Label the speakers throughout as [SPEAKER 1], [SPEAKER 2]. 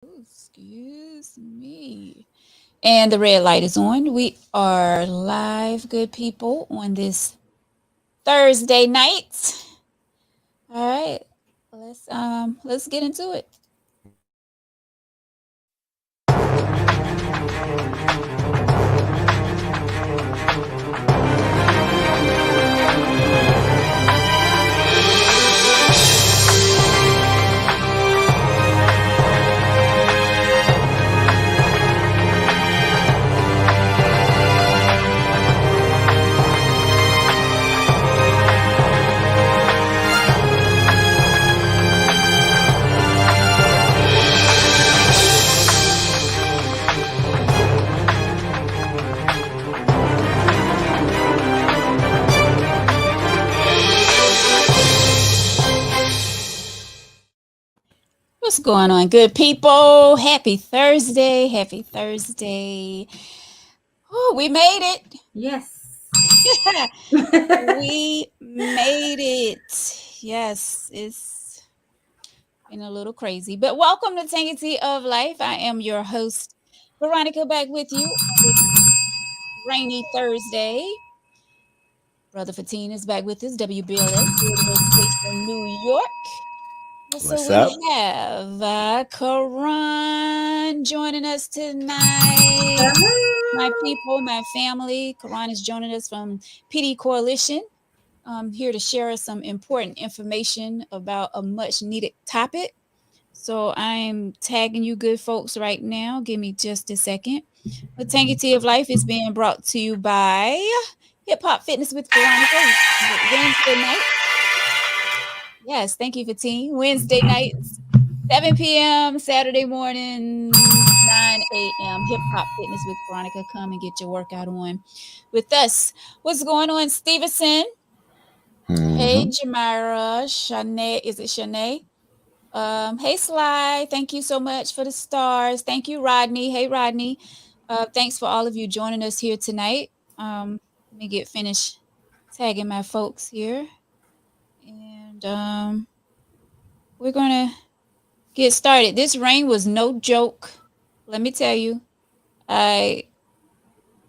[SPEAKER 1] Excuse me. And the red light is on. We are live, good people, on this Thursday night. All right. Let's get into it. What's going on, good people? Happy Thursday. Happy Thursday. Oh, we made it.
[SPEAKER 2] Yes.
[SPEAKER 1] We made it. Yes, it's been a little crazy, but welcome to Tangy of Life. I am your host, Veronica, back with you on this rainy Thursday. Brother Fatine is back with us, WBLS, Radio Station New York. Also,
[SPEAKER 3] What's
[SPEAKER 1] we
[SPEAKER 3] up?
[SPEAKER 1] have Karan joining us tonight. My people, my family. Karan is joining us from Pee Dee Coalition. Here to share us some important information about a much needed topic. So I'm tagging you good folks right now. Give me just a second. The Tangy Tea of Life is being brought to you by Hip Hop Fitness with Veronica Wednesday night. Yes, thank you for team. Wednesday nights, 7 p.m., Saturday morning, 9 a.m. Hip Hop Fitness with Veronica. Come and get your workout on with us. What's going on, Stevenson? Hey,
[SPEAKER 3] Hmm.
[SPEAKER 1] Jamira. Shanae, is it Shanae? Hey, Sly. Thank you so much for the stars. Thank you, Rodney. Hey, Rodney. Thanks for all of you joining us here tonight. Let me get finished tagging my folks here. And we're going to get started. This rain was no joke. Let me tell you, I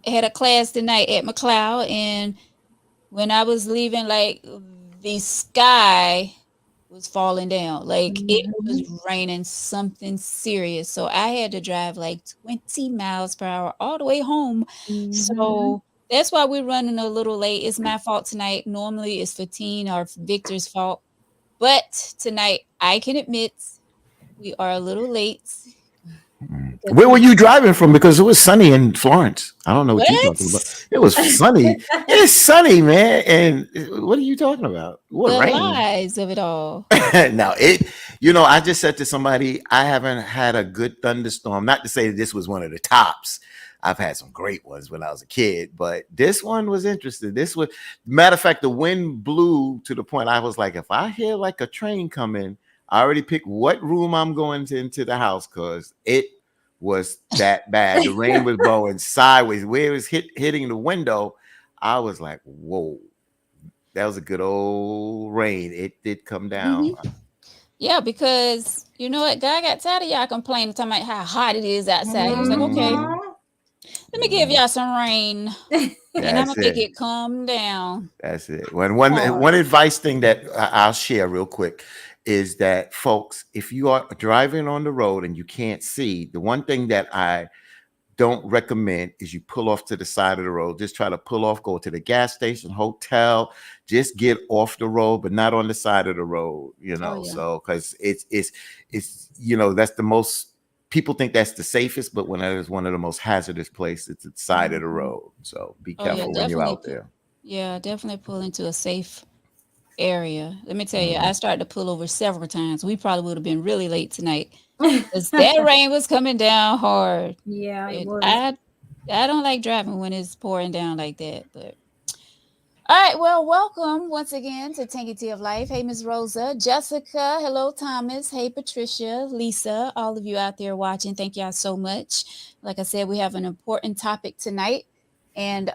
[SPEAKER 1] had a class tonight at McLeod, and when I was leaving, like the sky was falling down. Like it was
[SPEAKER 2] Mhm.
[SPEAKER 1] raining something serious. So I had to drive like 20 miles per hour all the way home.
[SPEAKER 2] Mhm.
[SPEAKER 1] So that's why we're running a little late. It's my fault tonight. Normally it's 15 or Victor's fault. But tonight I can admit we are a little late because
[SPEAKER 3] Where were
[SPEAKER 1] we
[SPEAKER 3] you driving from? Because it was sunny in Florence. I don't know what you're talking about.
[SPEAKER 1] what?
[SPEAKER 3] It was sunny. It's sunny, man. And what are you talking about? What
[SPEAKER 1] The
[SPEAKER 3] rain?
[SPEAKER 1] lies of it all.
[SPEAKER 3] Now it. I just said to somebody, I haven't had a good thunderstorm. Not to say that this was one of the tops. I've had some great ones when I was a kid, but this one was interesting. This was, matter of fact, the wind blew to the point I was like, if I hear like a train coming, I already picked what room I'm going to into the house because it was that bad. The rain was blowing sideways. Where it was hitting the window, I was like, whoa, that was a good old rain. It did come
[SPEAKER 1] Mhm.
[SPEAKER 3] down.
[SPEAKER 1] Yeah, because you know what? God got tired of y'all complaining, talking about how hot it is outside. He was like, okay,
[SPEAKER 3] Hmm.
[SPEAKER 2] Mhm.
[SPEAKER 1] let me give y'all some rain and I'm
[SPEAKER 3] That's
[SPEAKER 1] gonna make
[SPEAKER 3] it.
[SPEAKER 1] it calm down
[SPEAKER 3] That's it. One
[SPEAKER 1] hard.
[SPEAKER 3] advice thing that I'll share real quick is that folks, if you are driving on the road and you can't see, the one thing that I don't recommend is you pull off to the side of the road. Just try to pull off, go to the gas station, hotel, just get off the road, but not on the side of the road,
[SPEAKER 1] Oh yeah.
[SPEAKER 3] So because it's that's the most people think that's the safest, but when that is one of the most hazardous places, it's the side of the
[SPEAKER 2] Mhm.
[SPEAKER 3] road. So be
[SPEAKER 1] Oh yeah,
[SPEAKER 3] careful when you're
[SPEAKER 1] definitely
[SPEAKER 3] out there.
[SPEAKER 1] definitely pull into a safe area. Let me tell you, I
[SPEAKER 3] Mhm.
[SPEAKER 1] started to pull over several times. We probably would have been really late tonight because that rain was coming down hard.
[SPEAKER 2] Yeah, it
[SPEAKER 1] But
[SPEAKER 2] was.
[SPEAKER 1] I don't like driving when it's pouring down like that. But all right, well, welcome once again to Tangy Tea of Life. Hey, Miss Rosa, Jessica, hello, Thomas. Hey, Patricia, Lisa, all of you out there watching, thank y'all so much. Like I said, we have an important topic tonight, and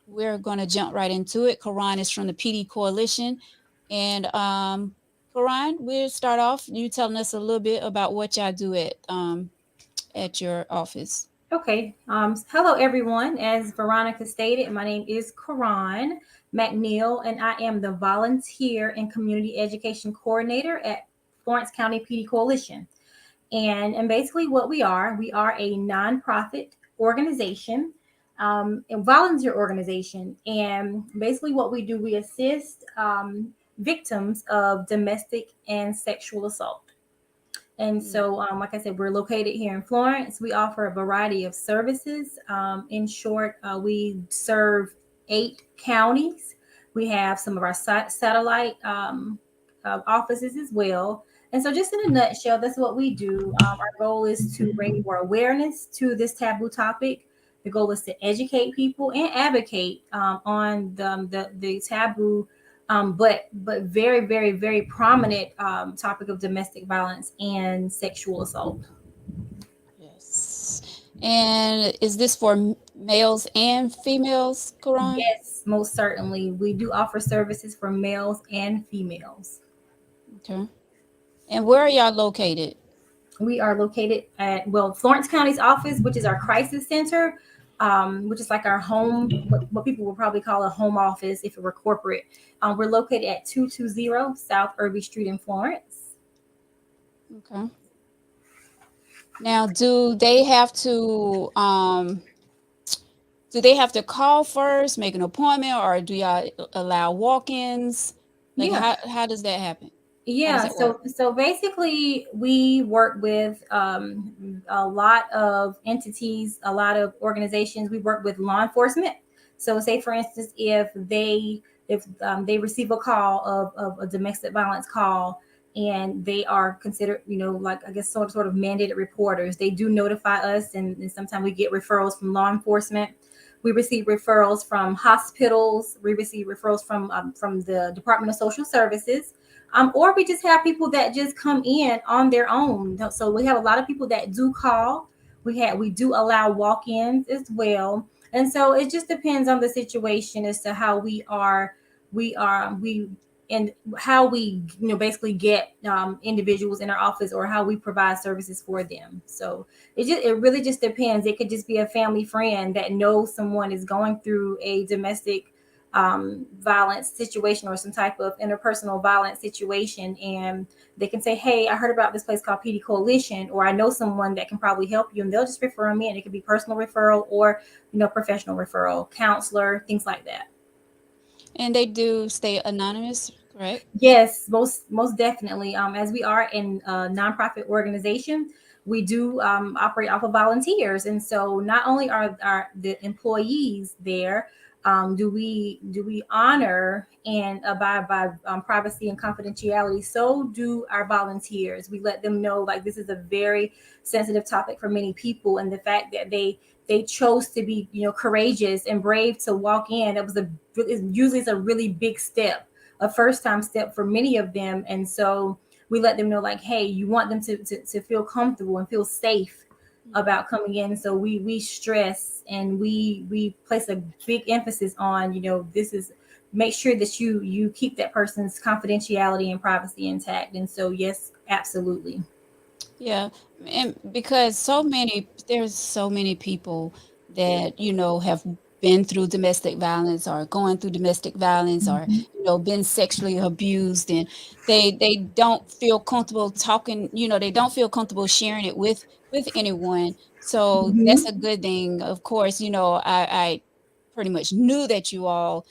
[SPEAKER 1] we're going to jump right into it. Karan is from the PD Coalition, and Karan, we'll start off. You telling us a little bit about what y'all do at your office.
[SPEAKER 2] Okay. Hello, everyone. As Veronica stated, my name is Karan McNeil, and I am the Volunteer and Community Education Coordinator at Florence County Pee Dee Coalition. And basically, what we are a nonprofit organization, a volunteer organization. And basically, what we do, we assist victims of domestic and sexual assault. And so, like I said, we're located here in Florence. We offer a variety of services. In short, we serve 8 counties. We have some of our satellite offices as well. And so, just in a nutshell, that's what we do. Our goal is to bring more awareness to this taboo topic. The goal is to educate people and advocate on the taboo but very, very, very prominent topic of domestic violence and sexual assault.
[SPEAKER 1] Yes. And is this for males and females, Karan?
[SPEAKER 2] Yes, most certainly. We do offer services for males and females.
[SPEAKER 1] Okay. And where are y'all located?
[SPEAKER 2] We are located at, Florence County's office, which is our crisis center, which is like our home, what people would probably call a home office if it were corporate. We're located at 220 South Irby Street in Florence.
[SPEAKER 1] Okay. Now, do they have to call first, make an appointment, or do y'all allow walk-ins? Like,
[SPEAKER 2] Yeah.
[SPEAKER 1] how does that happen?
[SPEAKER 2] Yeah, so basically we work with a lot of entities, a lot of organizations. We work with law enforcement. So say for instance, if they receive a call of a domestic violence call and they are considered, like I guess sort of mandated reporters, they do notify us, and sometimes we get referrals from law enforcement. We receive referrals from hospitals. We receive referrals from the Department of Social Services. Or we just have people that just come in on their own. So we have a lot of people that do call. We do allow walk-ins as well. And so it just depends on the situation as to how we and how we basically get individuals in our office, or how we provide services for them. So it really just depends. It could just be a family friend that knows someone is going through a domestic violence situation or some type of interpersonal violence situation, and they can say, hey, I heard about this place called Pee Dee Coalition, or I know someone that can probably help you, and they'll just refer them in. It could be personal referral or professional referral, counselor, things like that.
[SPEAKER 1] And they do stay anonymous, correct?
[SPEAKER 2] Yes, most definitely. As we are in a nonprofit organization, we do operate off of volunteers, and so not only are the employees there, do we honor and abide by privacy and confidentiality. So do our volunteers. We let them know, like, this is a very sensitive topic for many people, and the fact that they chose to be courageous and brave to walk in, usually it's a really big step, a first time step for many of them. And so we let them know, like, hey, you want them to feel comfortable and feel safe about coming in. So we stress and we place a big emphasis on, this is, make sure that you keep that person's confidentiality and privacy intact. And so yes, absolutely.
[SPEAKER 1] Yeah, and because there's so many people that have been through domestic violence, or going through domestic violence, or been sexually abused, and they don't feel comfortable talking. They don't feel comfortable sharing it with anyone. So that's a good thing. Of course, I pretty much knew that you all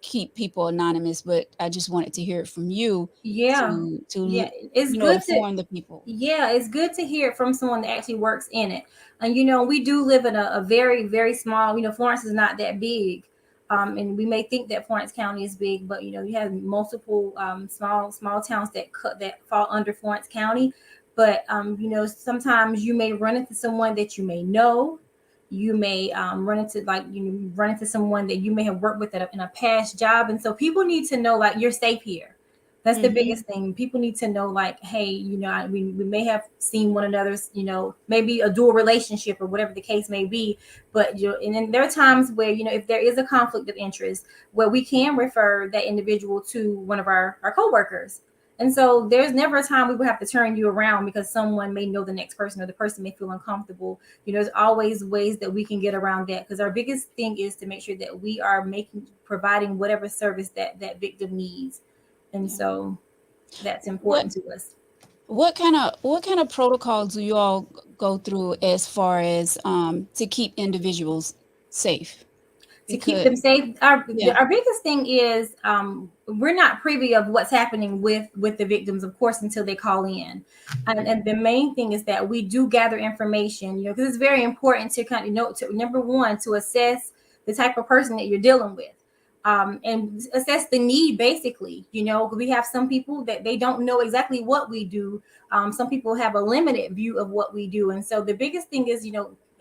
[SPEAKER 1] keep people anonymous, but I just wanted to hear it from you.
[SPEAKER 2] Yeah.
[SPEAKER 1] To
[SPEAKER 2] It's good to
[SPEAKER 1] inform the people.
[SPEAKER 2] Yeah, it's good to hear it from someone that actually works in it. And we do live in a very, very small, Florence is not that big. And we may think that Florence County is big, but you have multiple small towns that fall under Florence County. But sometimes you may run into someone that you may know. You may run into someone that you may have worked with in a past job. And so people need to know, like, you're safe here. That's the biggest thing. People need to know, like, hey, we may have seen one another's, maybe a dual relationship or whatever the case may be. But, and then there are times where, if there is a conflict of interest, where we can refer that individual to one of our coworkers. And so there's never a time we would have to turn you around because someone may know the next person or the person may feel uncomfortable. There's always ways that we can get around that, because our biggest thing is to make sure that we are providing whatever service that victim needs. And so that's important to us.
[SPEAKER 1] What kind of protocols do you all go through as far as to keep individuals safe?
[SPEAKER 2] To keep them safe, our biggest thing is we're not privy of what's happening with the victims, of course, until they call in. And the main thing is that we do gather information, because it's very important to kind of know, number one, to assess the type of person that you're dealing with. And assess the need, basically. We have some people that they don't know exactly what we do. Some people have a limited view of what we do. And so the biggest thing is,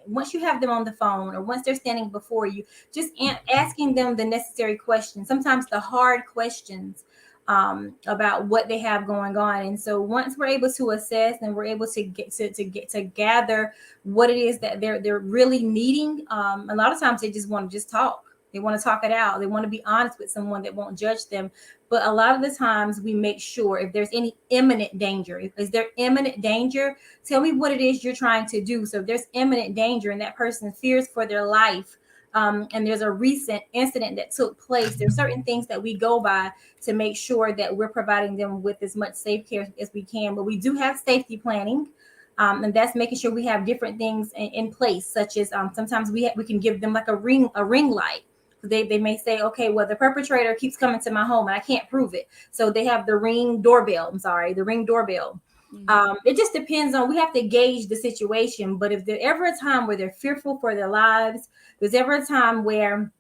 [SPEAKER 2] once you have them on the phone or once they're standing before you, just asking them the necessary questions, sometimes the hard questions about what they have going on. And so once we're able to assess and we're able to get to gather what it is that they're really needing, a lot of times they just want to just talk. They want to talk it out. They want to be honest with someone that won't judge them. But a lot of the times we make sure if there's any imminent danger, is there imminent danger? Tell me what it is you're trying to do. So if there's imminent danger and that person fears for their life, and there's a recent incident that took place, there's certain things that we go by to make sure that we're providing them with as much safe care as we can. But we do have safety planning. And that's making sure we have different things in place, such as sometimes we can give them like a ring light. They may say, okay, well, the perpetrator keeps coming to my home and I can't prove it. So they have the ring doorbell. It just depends on, we have to gauge the situation. But if there's ever a time where they're fearful for their lives, there's ever a time where,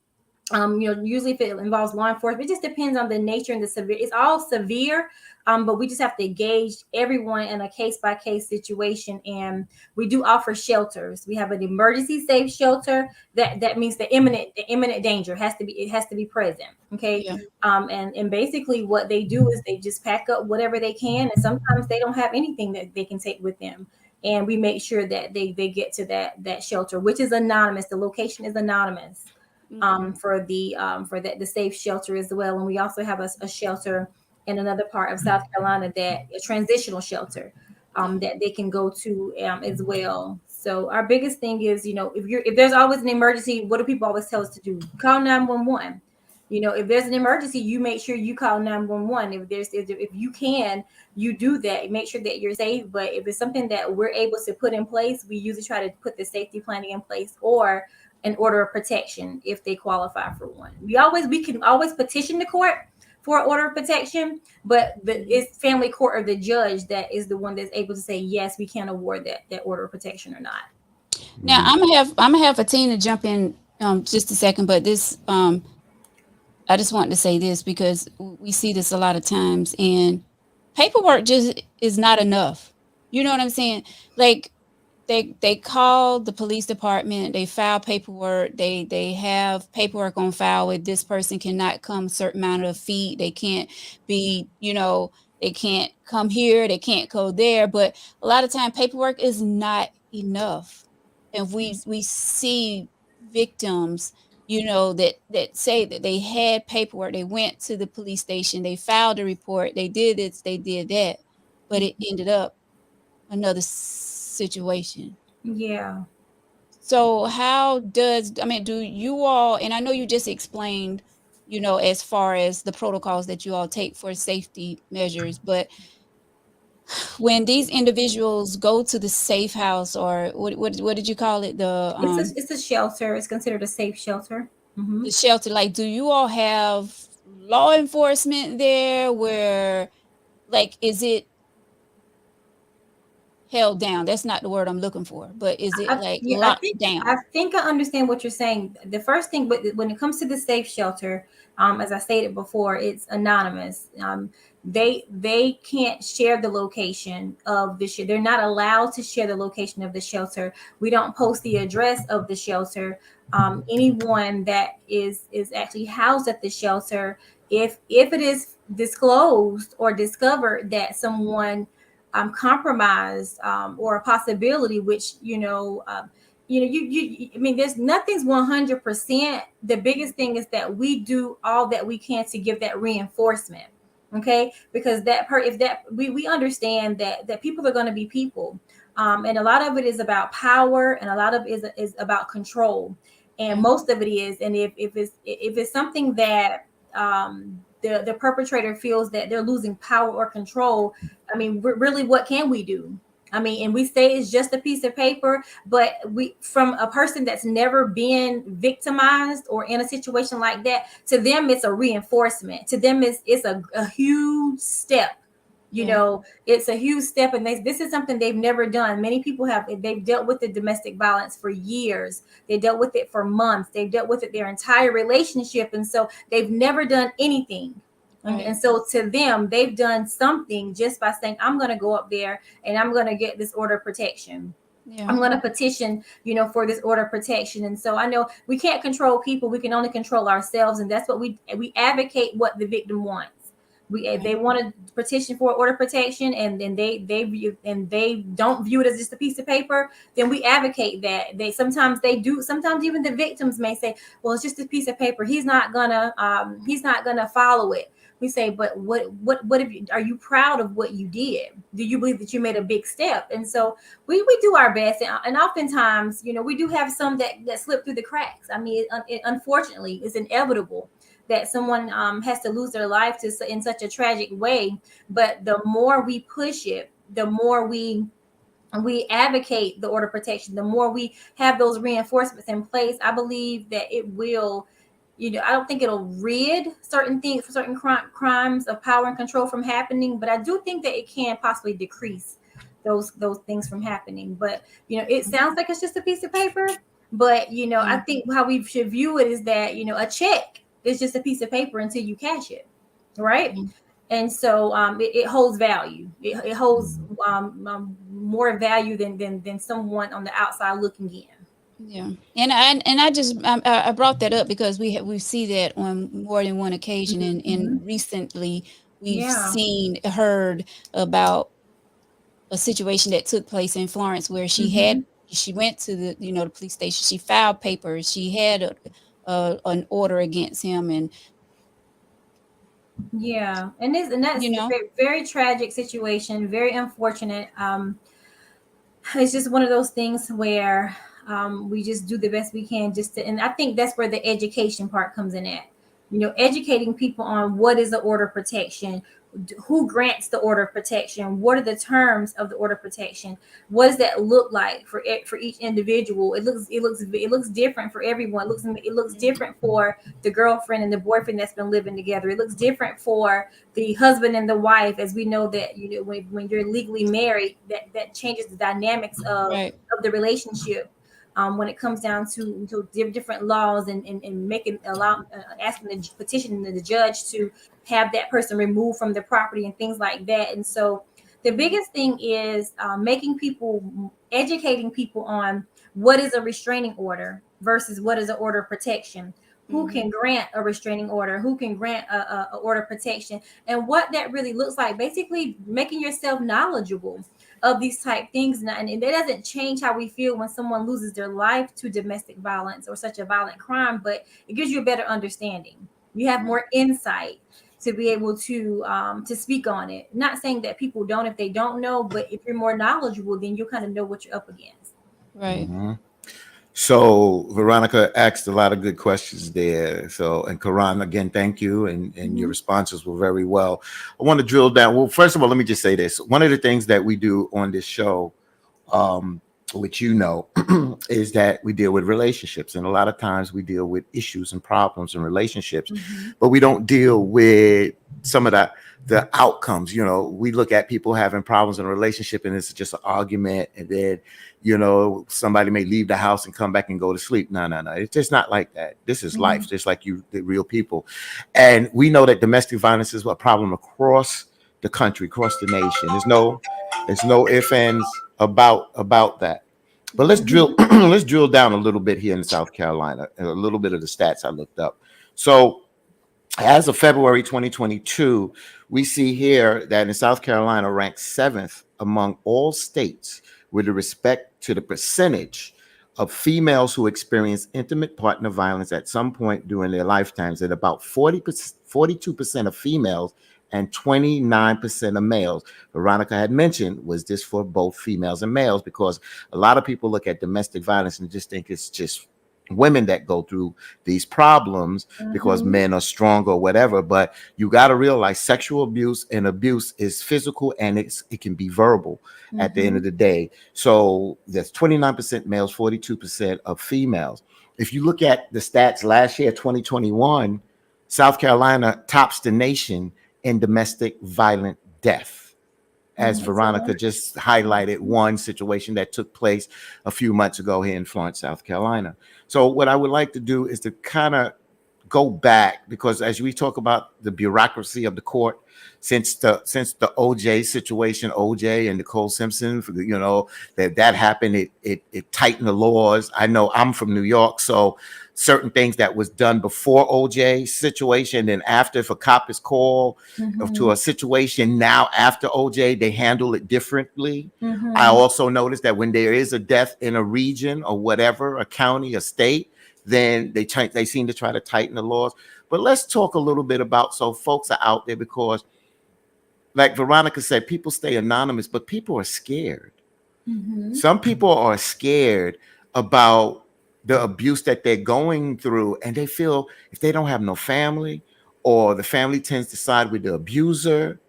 [SPEAKER 2] usually if it involves law enforcement, it just depends on the nature and the severe. It's all severe. But we just have to gauge everyone in a case-by-case situation. And we do offer shelters. We have an emergency safe shelter. That means the imminent danger has to be present. Okay. Yeah. And basically what they do is they just pack up whatever they can. And sometimes they don't have anything that they can take with them. And we make sure that they get to that shelter, which is anonymous. The location is anonymous. For the safe shelter as well. And we also have a shelter in another part of South Carolina, that a transitional shelter that they can go to as well. So our biggest thing is, if there's always an emergency, what do people always tell us to do? Call 911. If there's an emergency, you make sure you call 911. If you can, you do that. Make sure that you're safe. But if it's something that we're able to put in place, we usually try to put the safety planning in place, or an order of protection if they qualify for one. We can always petition the court for an order of protection, but it's family court or the judge that is the one that's able to say, yes, we can award that order of protection or not.
[SPEAKER 1] Now I'm gonna have Fatina jump in just a second, but this I just wanted to say this because we see this a lot of times, and paperwork just is not enough. You know what I'm saying? Like they call the police department, they file paperwork, they have paperwork on file with this person cannot come a certain amount of feet, they can't be, they can't come here, they can't go there. But a lot of time paperwork is not enough. And we see victims, that say that they had paperwork, they went to the police station, they filed a report, they did this, they did that, but it ended up another situation.
[SPEAKER 2] Yeah.
[SPEAKER 1] So do you all, and I know you just explained, as far as the protocols that you all take for safety measures, but when these individuals go to the safe house, or what did you call it?
[SPEAKER 2] It's a shelter. It's considered a safe shelter.
[SPEAKER 1] Mm-hmm. The shelter, like, do you all have law enforcement there where, like, is it held down? That's not the word I'm looking for, but is it locked down?
[SPEAKER 2] I think I understand what you're saying. The first thing, but when it comes to the safe shelter, as I stated before, it's anonymous. They can't share the location of the shelter. They're not allowed to share the location of the shelter. We don't post the address of the shelter. Anyone that is actually housed at the shelter if it is disclosed or discovered that someone compromised or a possibility, which I mean, there's nothing's 100%. The biggest thing is that we do all that we can to give that reinforcement. Okay, because if that we understand that people are going to be people, and a lot of it is about power, and a lot of it is about control, and most of it is. And if it's something that the perpetrator feels that they're losing power or control, I mean, really, what can we do? I mean, and we say it's just a piece of paper, but from a person that's never been victimized or in a situation like that, to them, it's a reinforcement. To them, it's a huge step. It's a huge step, and this is something they've never done. Many people they've dealt with the domestic violence for years. They dealt with it for months. They've dealt with it their entire relationship, and so they've never done anything. Right. And so to them, they've done something just by saying, I'm going to go up there and I'm going to get this order of protection. Yeah. I'm going to petition, for this order of protection. And so I know we can't control people. We can only control ourselves. And that's what we advocate what the victim wants. They want to petition for order of protection, and then they don't view it as just a piece of paper. Then we advocate that. Sometimes even the victims may say, well, it's just a piece of paper. He's not gonna follow it. We say, but what are you proud of what you did? Do you believe that you made a big step? And so we do our best, and oftentimes, we do have some that slip through the cracks. I mean, unfortunately, it's inevitable that someone has to lose their life in such a tragic way. But the more we push it, the more we advocate the order of protection, the more we have those reinforcements in place, I believe that it will, I don't think it'll rid certain things, certain crimes of power and control from happening, but I do think that it can possibly decrease those things from happening. But, it sounds like it's just a piece of paper, but, I think how we should view it is that, a check is just a piece of paper until you cash it, right? Mm-hmm. And so it holds value. It holds more value than someone on the outside looking in.
[SPEAKER 1] Yeah, and I brought that up because we see that on more than one occasion, and recently we've heard about a situation that took place in Florence where she went to the police station, she filed papers, she had an order against him, and
[SPEAKER 2] that's a very, very tragic situation, very unfortunate. It's just one of those things where we just do the best we can and I think that's where the education part comes in at, educating people on what is the order of protection, who grants the order of protection, what are the terms of the order of protection, what does that look like for each individual. It looks different for everyone. It looks different for the girlfriend and the boyfriend that's been living together. It looks different for the husband and the wife, as we know that when you're legally married, that changes the dynamics of the relationship. When it comes down to different laws and asking petitioning the judge to have that person removed from the property and things like that. And so the biggest thing is educating people on what is a restraining order versus what is an order of protection. Who can grant a restraining order, who can grant a order of protection, and what that really looks like. Basically making yourself knowledgeable of these type things, and it doesn't change how we feel when someone loses their life to domestic violence or such a violent crime, but it gives you a better understanding. You have more insight to be able to speak on it. Not saying that people don't if they don't know, but if you're more knowledgeable, then you kind of know what you're up against.
[SPEAKER 1] Right.
[SPEAKER 3] Mm-hmm. So Veronica asked a lot of good questions there. So, and Karan, again, thank you. And your responses were very well. I want to drill down. Well, first of all, let me just say this. One of the things that we do on this show, which is that we deal with relationships. And a lot of times we deal with issues and problems in relationships, but we don't deal with some of the outcomes. We look at people having problems in a relationship and it's just an argument, and then somebody may leave the house and come back and go to sleep. No. It's just not like that. This is life, just like the real people. And we know that domestic violence is a problem across the country, across the nation. There's no ifs, ands about that. But let's drill down a little bit here in South Carolina, and a little bit of the stats I looked up. So As of February 2022, we see here that in South Carolina ranks 7th among all states with respect to the percentage of females who experience intimate partner violence at some point during their lifetimes, at about 42% of females and 29% of males. Veronica had mentioned, was this for both females and males? Because a lot of people look at domestic violence and just think it's just women that go through these problems because men are strong or whatever. But you got to realize sexual abuse and abuse is physical, and it can be verbal at the end of the day. So that's 29% males, 42% of females. If you look at the stats last year, 2021, South Carolina tops the nation in domestic violent death. As Veronica just highlighted one situation that took place a few months ago here in Florence, South Carolina. So what I would like to do is to kind of go back, because as we talk about the bureaucracy of the court, since the OJ situation, OJ and Nicole Simpson, that happened, it tightened the laws. I know I'm from New York, so certain things that was done before OJ situation and after, if a cop is called to a situation now after OJ, they handle it differently. I also noticed that when there is a death in a region or whatever, a county, a state, then they seem to try to tighten the laws. But let's talk a little bit about, so folks are out there, because like Veronica said, people stay anonymous, but people are scared. Some people are scared about the abuse that they're going through, and they feel if they don't have no family, or the family tends to side with the abuser,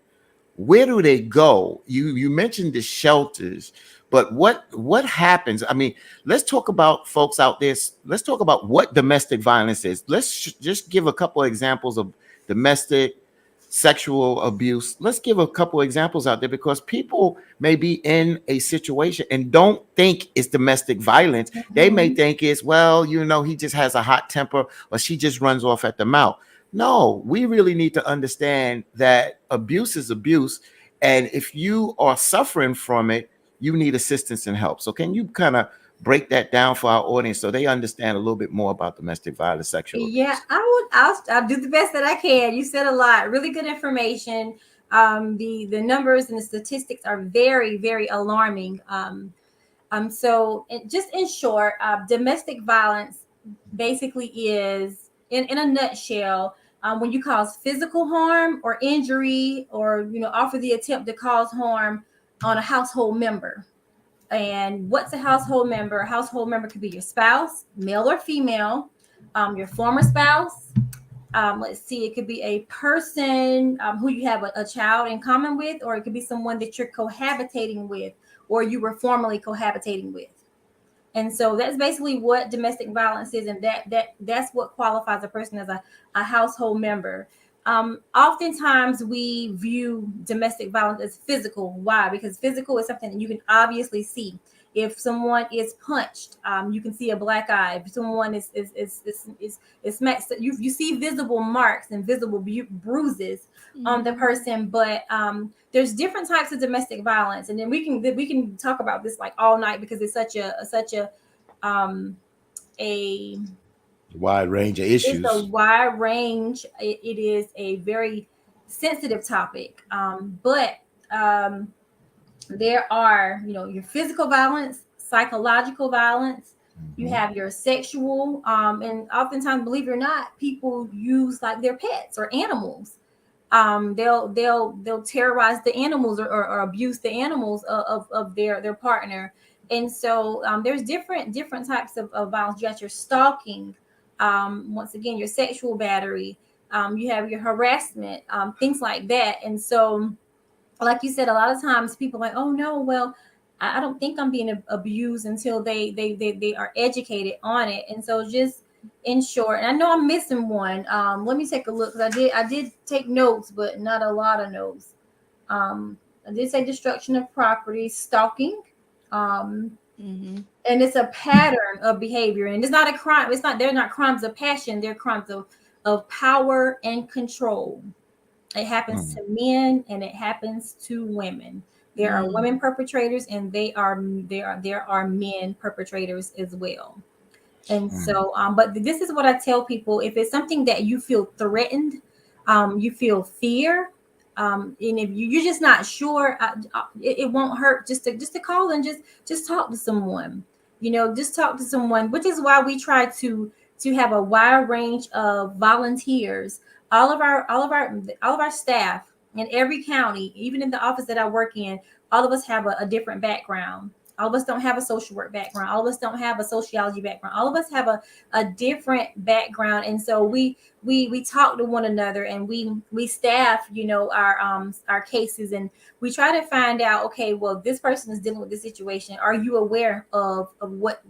[SPEAKER 3] where do they go? You mentioned the shelters, but what happens? I mean, let's talk about folks out there. Let's talk about what domestic violence is. Let's just give a couple of examples of domestic sexual abuse. Let's give a couple of examples out there, because people may be in a situation and don't think it's domestic violence. They may think it's, well, he just has a hot temper, or she just runs off at the mouth. No, we really need to understand that abuse is abuse. And if you are suffering from it, you need assistance and help. So can you kind of break that down for our audience so they understand a little bit more about domestic violence, sexual abuse?
[SPEAKER 2] Yeah, I'll do the best that I can. You said a lot, really good information. The numbers and the statistics are very, very alarming. So just in short, domestic violence basically is, in a nutshell, when you cause physical harm or injury, or offer the attempt to cause harm on a household member. And what's a household member? A household member could be your spouse, male or female, your former spouse. Let's see, it could be a person who you have a child in common with, or it could be someone that you're cohabitating with, or you were formerly cohabitating with. And so that's basically what domestic violence is, and that's what qualifies a person as a household member. Oftentimes we view domestic violence as physical. Why? Because physical is something that you can obviously see. If someone is punched, you can see a black eye. If someone is smacked, you see visible marks and visible bruises on the person. But there's different types of domestic violence, and then we can talk about this like all night, because it's such a
[SPEAKER 3] wide range of issues.
[SPEAKER 2] It's a wide range. It is a very sensitive topic. But there are, your physical violence, psychological violence. You have your sexual, and oftentimes, believe it or not, people use like their pets or animals. They'll terrorize the animals, or abuse the animals of their partner. And so there's different types of violence. You got your stalking. Once again, your sexual battery, you have your harassment, things like that. And so, like you said, a lot of times people are like, oh no, well, I don't think I'm being abused, until they are educated on it. And so, just in short, and I know I'm missing one. Let me take a look, because I did take notes, but not a lot of notes. I did say destruction of property, stalking. And it's a pattern of behavior, and it's not a crime. They're not crimes of passion. They're crimes of power and control. It happens to men, and it happens to women. There are women perpetrators, and there are men perpetrators as well. And so, but this is what I tell people: if it's something that you feel threatened, you feel fear, and if you're just not sure, it won't hurt just to call and just talk to someone. Just talk to someone, which is why we try to have a wide range of volunteers. All of our staff in every county, even in the office that I work in, all of us have a different background. All of us don't have a social work background. All of us don't have a sociology background. All of us have a different background, and so we talk to one another, and we staff our cases, and we try to find out, okay, well, this person is dealing with this situation. Are you aware of what,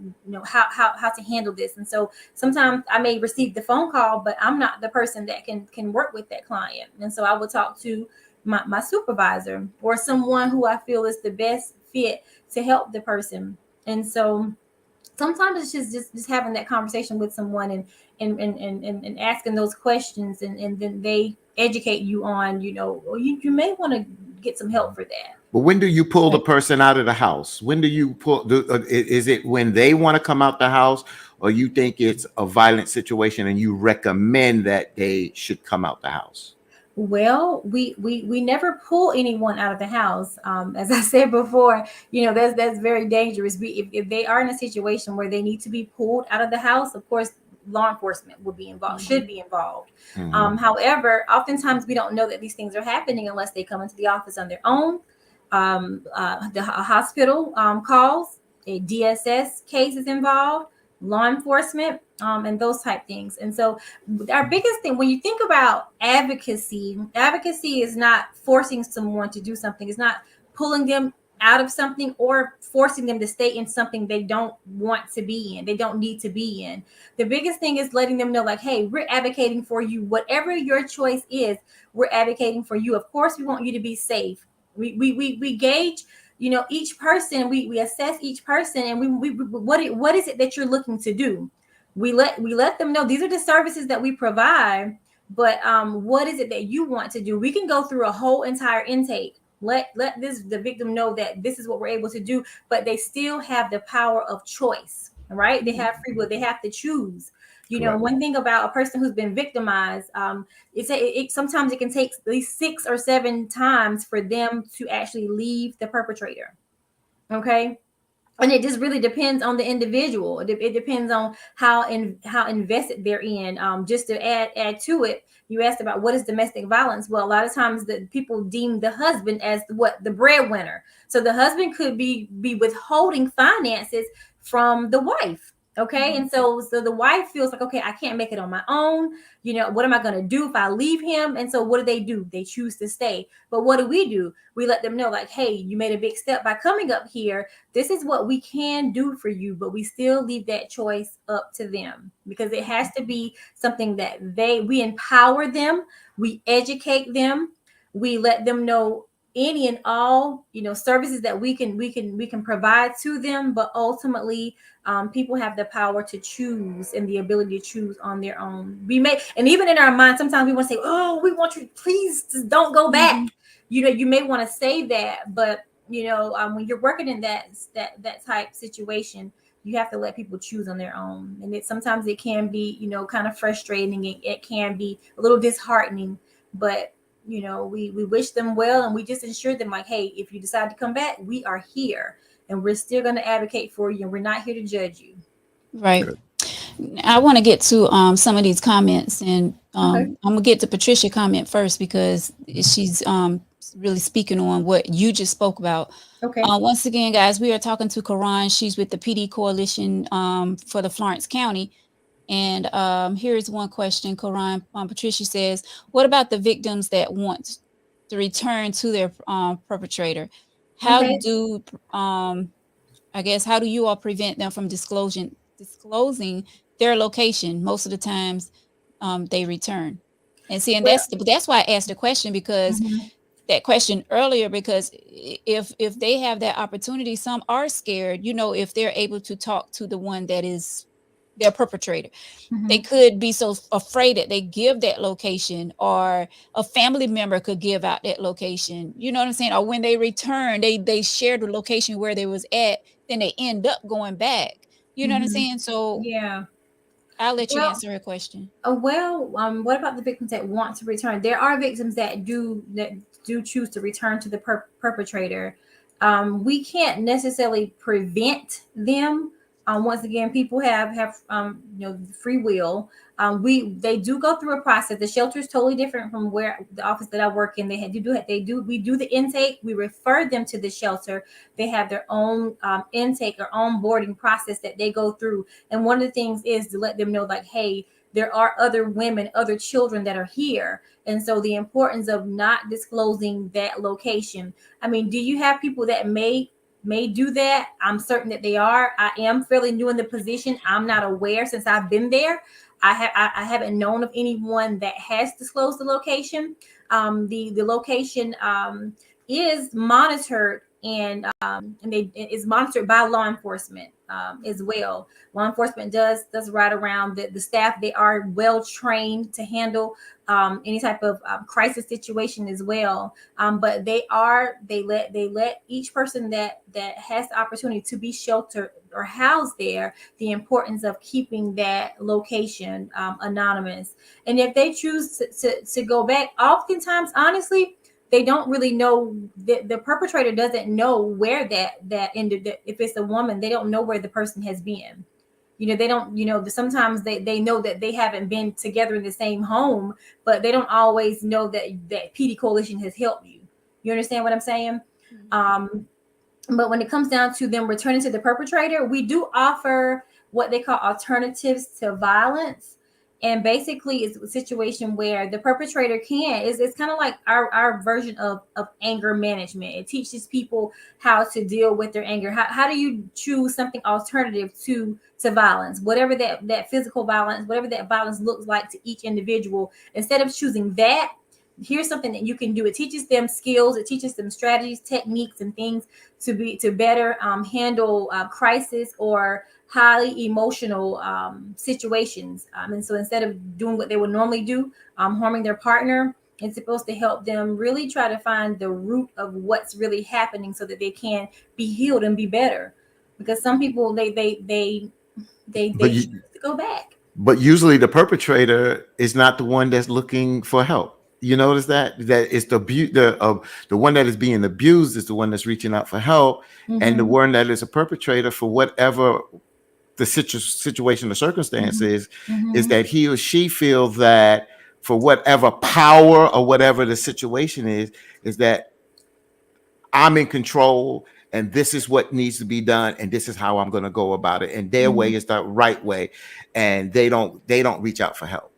[SPEAKER 2] how to handle this? And so sometimes I may receive the phone call, but I'm not the person that can work with that client, and so I will talk to my supervisor or someone who I feel is the best fit to help the person. And so sometimes it's just having that conversation with someone, and asking those questions, and then they educate you on, you may want to get some help for that.
[SPEAKER 3] But when do you pull the person out of the house? When do you pull? Is it when they want to come out the house, or you think it's a violent situation and you recommend that they should come out the house?
[SPEAKER 2] Well, we never pull anyone out of the house. As I said before, that's very dangerous. If they are in a situation where they need to be pulled out of the house, of course, law enforcement will be involved, should be involved. However, oftentimes we don't know that these things are happening unless they come into the office on their own. The hospital calls, a DSS case is involved, law enforcement, and those type things. And so our biggest thing, when you think about advocacy is not forcing someone to do something. It's not pulling them out of something or forcing them to stay in something they don't want to be in, they don't need to be in. The biggest thing is letting them know, like, hey, we're advocating for you. Whatever your choice is, we're advocating for you. Of course, we want you to be safe. We gauge, each person. We assess each person, and we what is it that you're looking to do? We let them know these are the services that we provide, but what is it that you want to do? We can go through a whole entire intake. Let the victim know that this is what we're able to do, but they still have the power of choice, right? They have free will. They have to choose.
[SPEAKER 3] Correct.
[SPEAKER 2] One thing about a person who's been victimized, sometimes it can take at least 6 or 7 times for them to actually leave the perpetrator. Okay. And it just really depends on the individual. It depends on how invested they're in. Just to add to it, you asked about what is domestic violence. Well, a lot of times the people deem the husband as the breadwinner. So the husband could be withholding finances from the wife. Okay. And so the wife feels like, okay, I can't make it on my own. What am I going to do if I leave him? And so what do? They choose to stay. But what do? We let them know, like, hey, you made a big step by coming up here. This is what we can do for you, but we still leave that choice up to them, because it has to be something that we empower them, we educate them, we let them know any and all services that we can provide to them. But ultimately, people have the power to choose and the ability to choose on their own. And even in our mind, sometimes we want to say, oh, we want you, please just don't go back. You may want to say that, but when you're working in that type situation, you have to let people choose on their own. And sometimes it can be kind of frustrating. It can be a little disheartening, but we wish them well, and we just assure them, like, hey, if you decide to come back, we are here, and we're still going to advocate for you, and we're not here to judge you.
[SPEAKER 1] Right. I want to get to some of these comments, and I'm gonna get to Patricia's comment first, because she's really speaking on what you just spoke about.
[SPEAKER 2] Okay.
[SPEAKER 1] Once again, guys, we are talking to Karan. She's with the Pee Dee Coalition for the Florence County. And here's one question, Karan. Patricia says, what about the victims that want to return to their perpetrator? How do how do you all prevent them from disclosing their location? Most of the times they return. And see, and that's why I asked the question, because that question earlier, because if they have that opportunity, some are scared, if they're able to talk to the one that is their perpetrator. They could be so afraid that they give that location, or a family member could give out that location. You know what I'm saying? Or when they return, they share the location where they was at, then they end up going back. You know what I'm saying? So
[SPEAKER 2] yeah.
[SPEAKER 1] I'll let you
[SPEAKER 2] Well,
[SPEAKER 1] answer her question.
[SPEAKER 2] what about the victims that want to return? There are victims that do choose to return to the perpetrator. We can't necessarily prevent them. Once again, people have free will. They do go through a process. The shelter is totally different from where the office that I work in. We do the intake. We refer them to the shelter. They have their own intake or onboarding process that they go through. And one of the things is to let them know, like, hey, there are other women, other children that are here. And so the importance of not disclosing that location. I mean, do you have people that may do that? I'm certain that they are. I am fairly new in the position. I'm not aware since I've been there. I haven't known of anyone that has disclosed the location. The location is monitored, and is monitored by law enforcement as well. Law enforcement does ride around. The staff, they are well trained to handle any type of crisis situation as well. But they let each person that has the opportunity to be sheltered or housed there, the importance of keeping that location anonymous. And if they choose to go back, oftentimes, honestly, they don't really know. The perpetrator doesn't know where that ended. If it's a woman, they don't know where the person has been. They don't. Sometimes they know that they haven't been together in the same home, but they don't always know that Pee Dee Coalition has helped you. You understand what I'm saying? But when it comes down to them returning to the perpetrator, we do offer what they call alternatives to violence. And basically, it's a situation where the perpetrator it's kind of like our version of anger management. It teaches people how to deal with their anger. How do you choose something alternative to violence, whatever that physical violence, whatever that violence looks like to each individual? Instead of choosing that, here's something that you can do. It teaches them skills. It teaches them strategies, techniques, and things to better handle crisis or highly emotional situations. And so instead of doing what they would normally do, harming their partner, it's supposed to help them really try to find the root of what's really happening so that they can be healed and be better. Because some people they choose to go back.
[SPEAKER 3] But usually the perpetrator is not the one that's looking for help. You notice that it's the one that is being abused is the one that's reaching out for help, and the one that is a perpetrator, for whatever the situation or circumstance is that he or she feels that for whatever power or whatever the situation is that I'm in control and this is what needs to be done and this is how I'm going to go about it, and their way is the right way, and they don't reach out for help.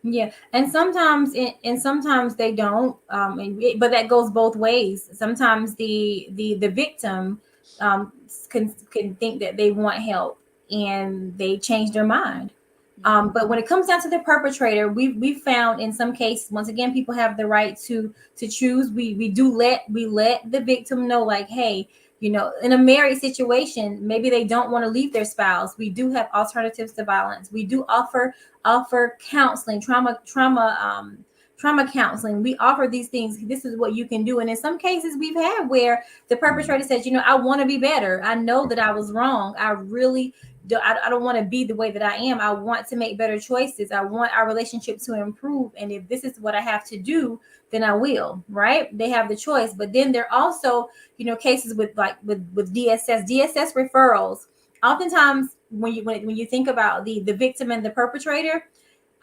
[SPEAKER 2] Yeah, and sometimes they don't, but that goes both ways. Sometimes the victim can think that they want help and they change their mind. But when it comes down to the perpetrator, we found in some cases, once again, people have the right to choose. We let the victim know, like, hey, in a married situation, maybe they don't want to leave their spouse. We do have alternatives to violence. We do offer counseling, trauma counseling. We offer these things. This is what you can do. And in some cases, we've had where the perpetrator says, I want to be better. I know that I was wrong. I really do. I don't want to be the way that I am. I want to make better choices. I want our relationship to improve. And if this is what I have to do, then I will, right? They have the choice. But then there are also, cases with DSS referrals. Oftentimes when you think about the victim and the perpetrator,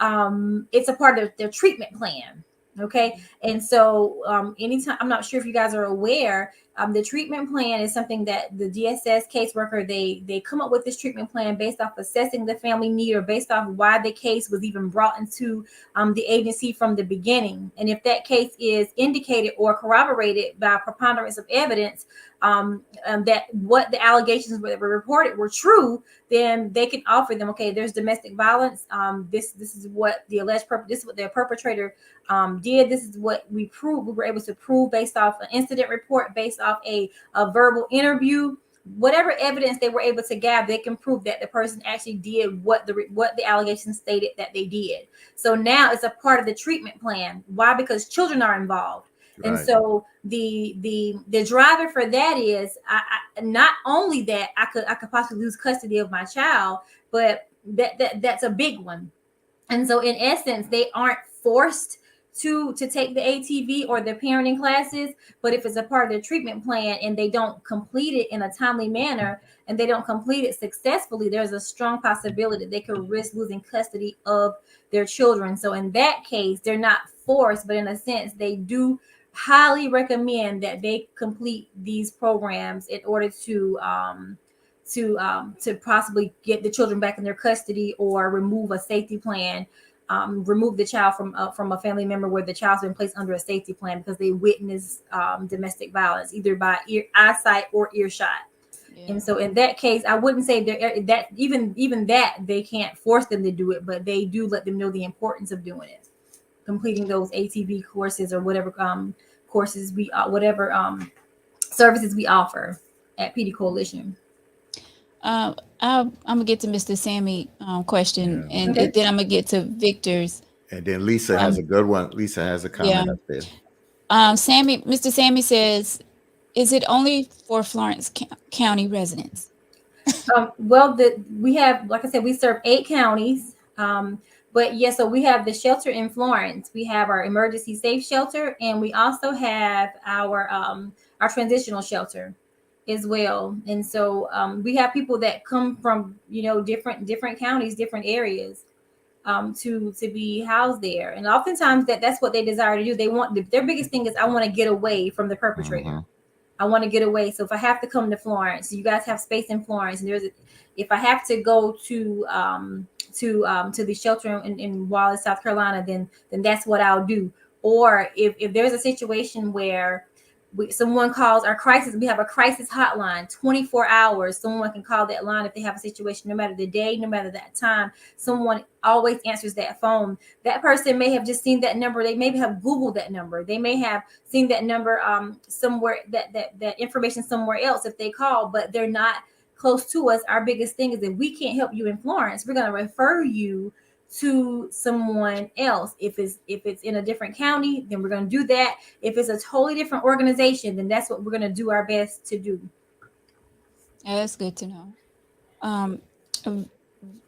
[SPEAKER 2] it's a part of their treatment plan. Okay. And so anytime, I'm not sure if you guys are aware, the treatment plan is something that the DSS caseworker, they come up with this treatment plan based off assessing the family need or based off why the case was even brought into the agency from the beginning. And if that case is indicated or corroborated by preponderance of evidence, that what the allegations that were reported were true, then they can offer them, okay, there's domestic violence. This is what the alleged this is what their perpetrator did. This is what we were able to prove based off an incident report, based off a verbal interview. Whatever evidence they were able to gather, they can prove that the person actually did what the allegations stated that they did. So now it's a part of the treatment plan. Why? Because children are involved. Right. And so the driver for that is I not only that I could possibly lose custody of my child, but that's a big one. And so in essence, they aren't forced to take the ATV or the parenting classes, but if it's a part of their treatment plan and they don't complete it in a timely manner and they don't complete it successfully, there's a strong possibility they could risk losing custody of their children. So in that case, they're not forced, but in a sense, they do highly recommend that they complete these programs in order to possibly get the children back in their custody or remove a safety plan, remove the child from a family member where the child's been placed under a safety plan because they witnessed domestic violence, either by eyesight or earshot. Yeah. And so in that case, I wouldn't say that even that they can't force them to do it, but they do let them know the importance of doing it, completing those ATV courses or whatever courses services we offer at Pee Dee Coalition.
[SPEAKER 1] I'm gonna get to Mr. Sammy question, and then I'm gonna get to Victor's.
[SPEAKER 3] And then Lisa has a good one. Lisa has a comment up there.
[SPEAKER 1] Mr. Sammy says, "Is it only for Florence County residents?"
[SPEAKER 2] Well, we have, like I said, we serve 8 counties. But yes, so we have the shelter in Florence. We have our emergency safe shelter, and we also have our transitional shelter as well. And so we have people that come from different counties, different areas to be housed there. And oftentimes that's what they desire to do. They want their biggest thing is, I want to get away from the perpetrator. Mm-hmm. I want to get away. So if I have to come to Florence, you guys have space in Florence, and if I have to go to the shelter in Wallace, South Carolina, then that's what I'll do. Or if there's a situation where someone calls our crisis, we have a crisis hotline, 24 hours. Someone can call that line if they have a situation, no matter the day, no matter that time. Someone always answers that phone. That person may have just seen that number. They maybe have Googled that number. They may have seen that number somewhere, that information somewhere else if they call, but they're not close to us. Our biggest thing is that we can't help you in Florence. We're going to refer you to someone else. If it's in a different county, then we're going to do that. If it's a totally different organization, then that's what we're going to do our best to do.
[SPEAKER 1] Yeah, that's good to know.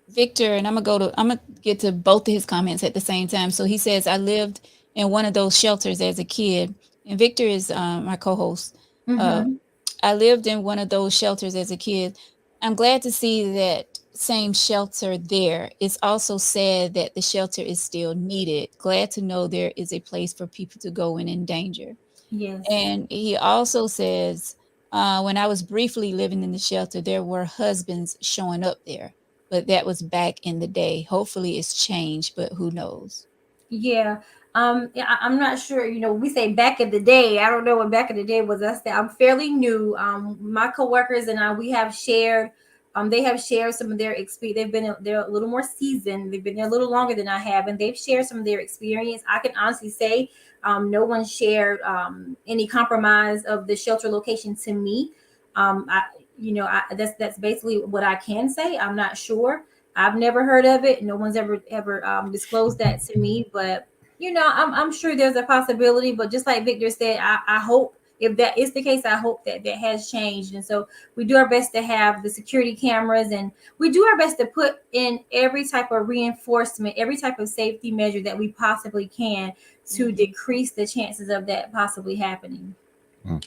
[SPEAKER 1] Victor, and I'm gonna get to both of his comments at the same time. So he says, I lived in one of those shelters as a kid, and Victor is my co-host. Mm-hmm. I lived in one of those shelters as a kid. I'm glad to see that same shelter there. It's also sad that the shelter is still needed. Glad to know there is a place for people to go in danger.
[SPEAKER 2] Yes.
[SPEAKER 1] And he also says, when I was briefly living in the shelter, there were husbands showing up there, but that was back in the day. Hopefully it's changed, but who knows?
[SPEAKER 2] Yeah. I'm not sure. We say back in the day. I don't know what back in the day was. I'm fairly new. My coworkers and I, we have shared. They have shared some of their experience. They're a little more seasoned. They've been there a little longer than I have, and they've shared some of their experience. I can honestly say, no one shared any compromise of the shelter location to me. That's basically what I can say. I'm not sure. I've never heard of it. No one's ever disclosed that to me, but I'm sure there's a possibility. But just like Victor said, I hope, if that is the case, I hope that has changed. And so we do our best to have the security cameras, and we do our best to put in every type of reinforcement, every type of safety measure that we possibly can to decrease the chances of that possibly happening.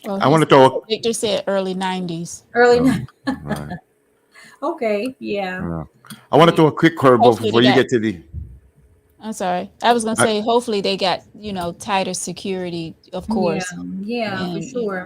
[SPEAKER 1] Well, I want to throw. Victor said early 90s.
[SPEAKER 2] Right. Okay. Yeah.
[SPEAKER 3] I want to throw a quick curveball before you get to the.
[SPEAKER 1] I'm sorry. I was going to say, hopefully they got, tighter security, of course.
[SPEAKER 2] Yeah, for sure.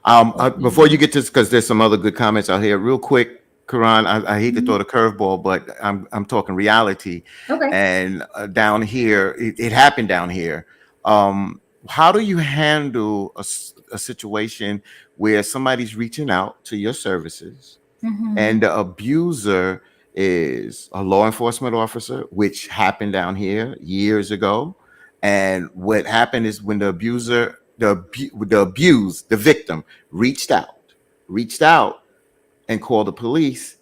[SPEAKER 2] Yeah.
[SPEAKER 3] Before you get to, because there's some other good comments out here, real quick, Karan, I hate to throw the curveball, but I'm talking reality.
[SPEAKER 2] Okay.
[SPEAKER 3] And down here, it happened down here. How do you handle a situation where somebody's reaching out to your services and the abuser is a law enforcement officer, which happened down here years ago? And what happened is when the abuser, the victim reached out and called the police,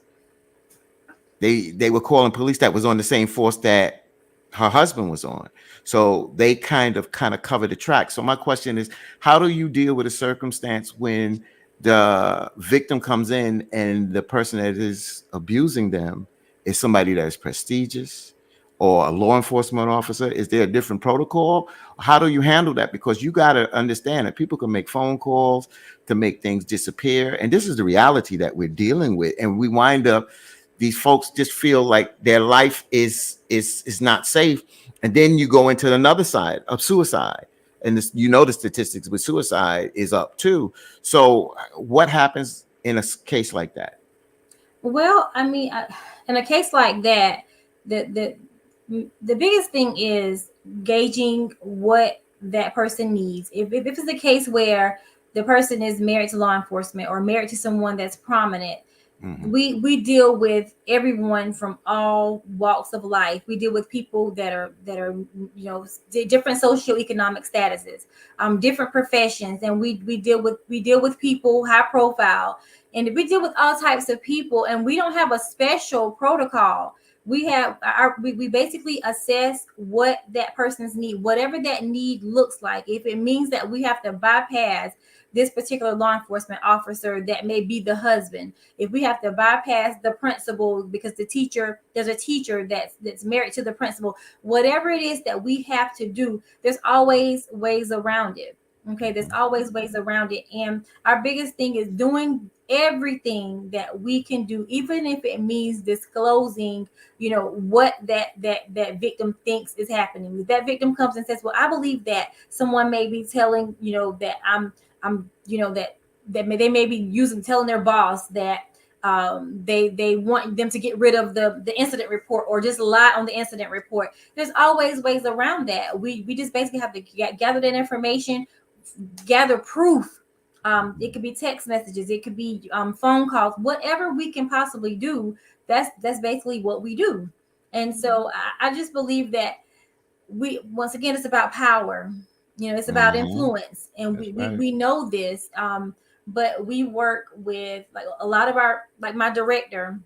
[SPEAKER 3] they were calling police that was on the same force that her husband was on. So they kind of covered the track. So my question is, how do you deal with a circumstance when the victim comes in and the person that is abusing them is somebody that is prestigious or a law enforcement officer? Is there a different protocol? How do you handle that? Because you got to understand that people can make phone calls to make things disappear. And this is the reality that we're dealing with. And we wind up, these folks just feel like their life is not safe. And then you go into another side of suicide. And this, the statistics with suicide is up too. So what happens in a case like that?
[SPEAKER 2] Well, I mean, in a case like that, the biggest thing is gauging what that person needs. If it's a case where the person is married to law enforcement or married to someone that's prominent, we deal with everyone from all walks of life. We deal with people that are different socioeconomic statuses, different professions, and we deal with people high profile, and we deal with all types of people, and we don't have a special protocol. We basically assess what that person's need, whatever that need looks like. If it means that we have to bypass this particular law enforcement officer that may be the husband, if we have to bypass the principal because there's a teacher that's married to the principal, whatever it is that we have to do, there's always ways around it. Okay, there's always ways around it. And our biggest thing is doing everything that we can do, even if it means disclosing, what that victim thinks is happening. If that victim comes and says, well, I believe that someone may be telling, that that they may be telling their boss that they want them to get rid of the incident report or just lie on the incident report. There's always ways around that. We just basically have to gather that information, gather proof. It could be text messages, it could be phone calls, whatever we can possibly do. That's basically what we do. And so I just believe that once again, it's about power. It's about influence, and we know this. But we work with like a lot of my director,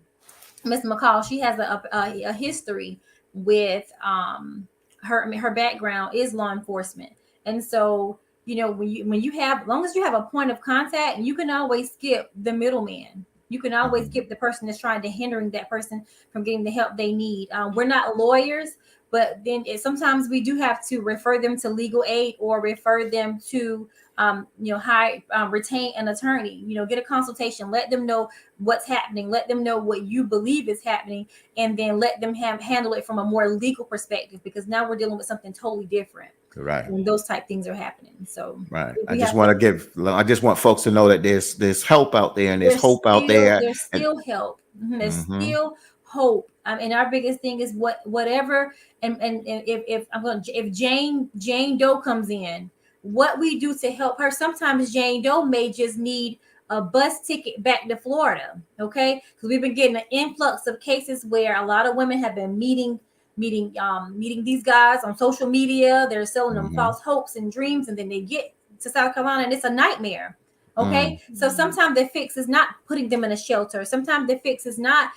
[SPEAKER 2] Miss McCall. She has a history with her background is law enforcement, and so when you have, as long as you have a point of contact, and you can always skip the middleman. You can always skip the person that's trying to hindering that person from getting the help they need. We're not lawyers, but then sometimes we do have to refer them to legal aid or refer them to retain an attorney, get a consultation, let them know what's happening, let them know what you believe is happening, and then let them handle it from a more legal perspective, because now we're dealing with something totally different.
[SPEAKER 3] Right.
[SPEAKER 2] When those type things are happening. So
[SPEAKER 3] right. I just want folks to know that there's help out there, and there's hope out there.
[SPEAKER 2] There's still help. There's still hope. And our biggest thing is whatever. And if Jane Doe comes in, what we do to help her. Sometimes Jane Doe may just need a bus ticket back to Florida. Okay, because we've been getting an influx of cases where a lot of women have been meeting these guys on social media. They're selling them false hopes and dreams, and then they get to South Carolina and it's a nightmare. Okay, so sometimes the fix is not putting them in a shelter. Sometimes the fix is not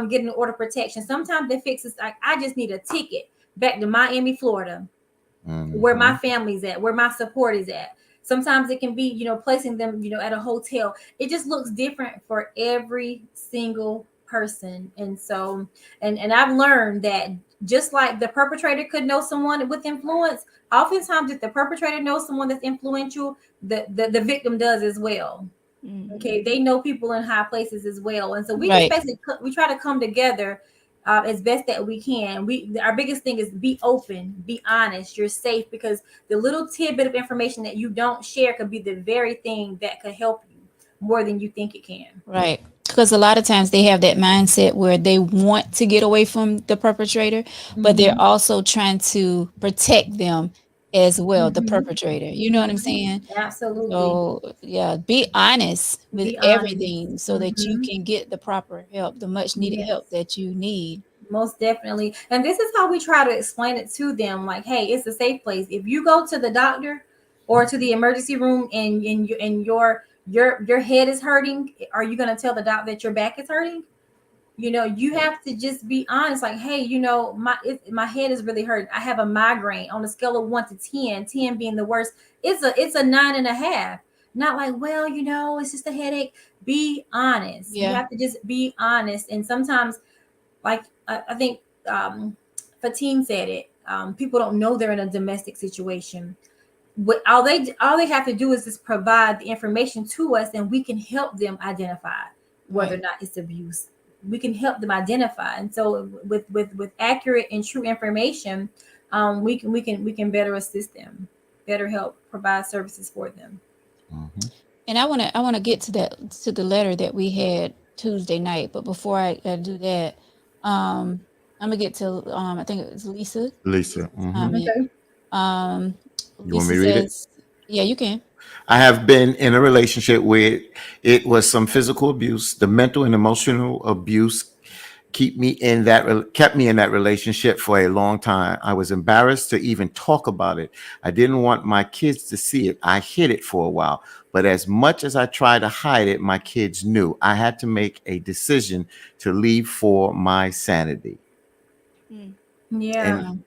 [SPEAKER 2] getting an order of protection. Sometimes the fix is like, I just need a ticket back to Miami, Florida, where my family's at, where my support is at. Sometimes it can be, placing them, at a hotel. It just looks different for every single person. And so, and I've learned that just like the perpetrator could know someone with influence, oftentimes if the perpetrator knows someone that's influential, the victim does as well. Okay, they know people in high places as well. And so we just basically we try to come together as best that we can. Our biggest thing is be open, be honest, you're safe, because the little tidbit of information that you don't share could be the very thing that could help you more than you think it can.
[SPEAKER 1] Right. Because a lot of times they have that mindset where they want to get away from the perpetrator, but they're also trying to protect them as well, the perpetrator. You know what I'm saying?
[SPEAKER 2] Absolutely.
[SPEAKER 1] So yeah, be honest with everything so that you can get the proper help, the much needed help that you need.
[SPEAKER 2] Most definitely. And this is how we try to explain it to them. Like, hey, it's a safe place. If you go to the doctor or to the emergency room and your head is hurting, are you going to tell the doctor that your back is hurting? You have to just be honest. Like, hey, my head is really hurting. I have a migraine. On a scale of 1 to 10, 10 being the worst, it's a 9.5. Not like, well, it's just a headache. Be honest. You have to just be honest. And sometimes, like I think Fatine said it. People don't know they're in a domestic situation. What all they have to do is just provide the information to us, and we can help them identify whether or not it's abuse. We can help them identify, and so with accurate and true information, we can better assist them, better help provide services for them.
[SPEAKER 3] Mhm.
[SPEAKER 1] And I want to get to the letter that we had Tuesday night, but before I do that, I'm gonna get to I think it was Lisa
[SPEAKER 3] Lisa,
[SPEAKER 1] comment.
[SPEAKER 2] Okay.
[SPEAKER 1] Um,
[SPEAKER 3] you want
[SPEAKER 1] Lisa
[SPEAKER 3] me to read it?
[SPEAKER 1] says, "Yeah, you can."
[SPEAKER 3] I have been in a relationship where it was some physical abuse, the mental and emotional abuse kept me in that relationship for a long time. I was embarrassed to even talk about it. I didn't want my kids to see it. I hid it for a while, but as much as I tried to hide it, my kids knew. I had to make a decision to leave for my sanity.
[SPEAKER 1] Mm.
[SPEAKER 2] Yeah.
[SPEAKER 3] And
[SPEAKER 1] Wow.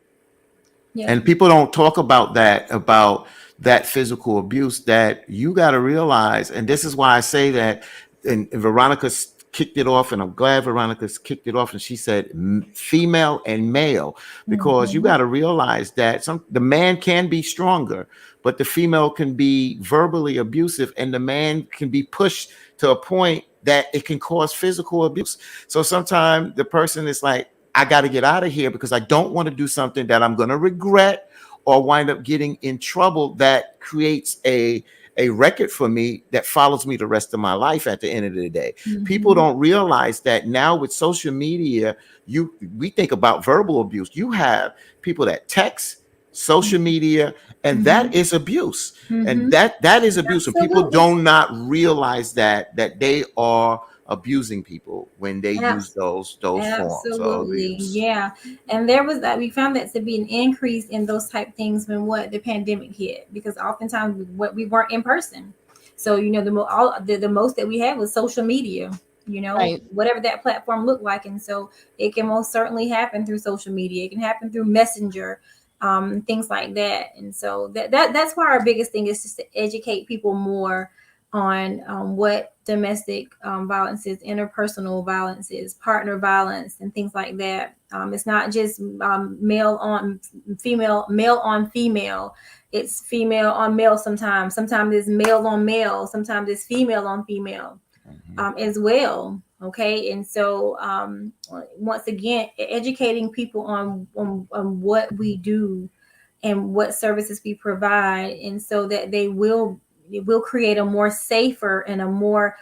[SPEAKER 2] Yeah.
[SPEAKER 3] and people don't talk about that physical abuse that you got to realize. And this is why I say that. And Veronica kicked it off, and I'm glad Veronica's kicked it off. And she said female and male, because you
[SPEAKER 2] Mhm.
[SPEAKER 3] got to realize that the man can be stronger, but the female can be verbally abusive, and the man can be pushed to a point that it can cause physical abuse. So sometimes the person is like, I got to get out of here because I don't want to do something that I'm going to regret or wind up getting in trouble that creates a record for me that follows me the rest of my life at the end of the day. People
[SPEAKER 2] Mhm.
[SPEAKER 3] don't realize that now with social media, we think about verbal abuse. You have people that text, social media, and that
[SPEAKER 2] Mhm.
[SPEAKER 3] is abuse. And
[SPEAKER 2] Mhm.
[SPEAKER 3] that is abuse. And people
[SPEAKER 2] Absolutely.
[SPEAKER 3] do not realize that they are abusing people when they use those forms of
[SPEAKER 2] Absolutely,
[SPEAKER 3] abuse.
[SPEAKER 2] yeah. And there was that we found that to be an increase in those type things when what the pandemic hit, because oftentimes what we weren't in person. So the most that we had was social media,
[SPEAKER 1] Right.
[SPEAKER 2] whatever that platform looked like. And so it can most certainly happen through social media. It can happen through Messenger, things like that. And so that's why our biggest thing is just to educate people more on what domestic violence is, interpersonal violence is, partner violence, and things like that. It's not just male on female, male on female. It's female on male sometimes. Sometimes it's male on male. Sometimes it's female on female
[SPEAKER 3] Mhm.
[SPEAKER 2] as well. Okay. And so once again, educating people on what we do and what services we provide, and so that it will create a more safer and a more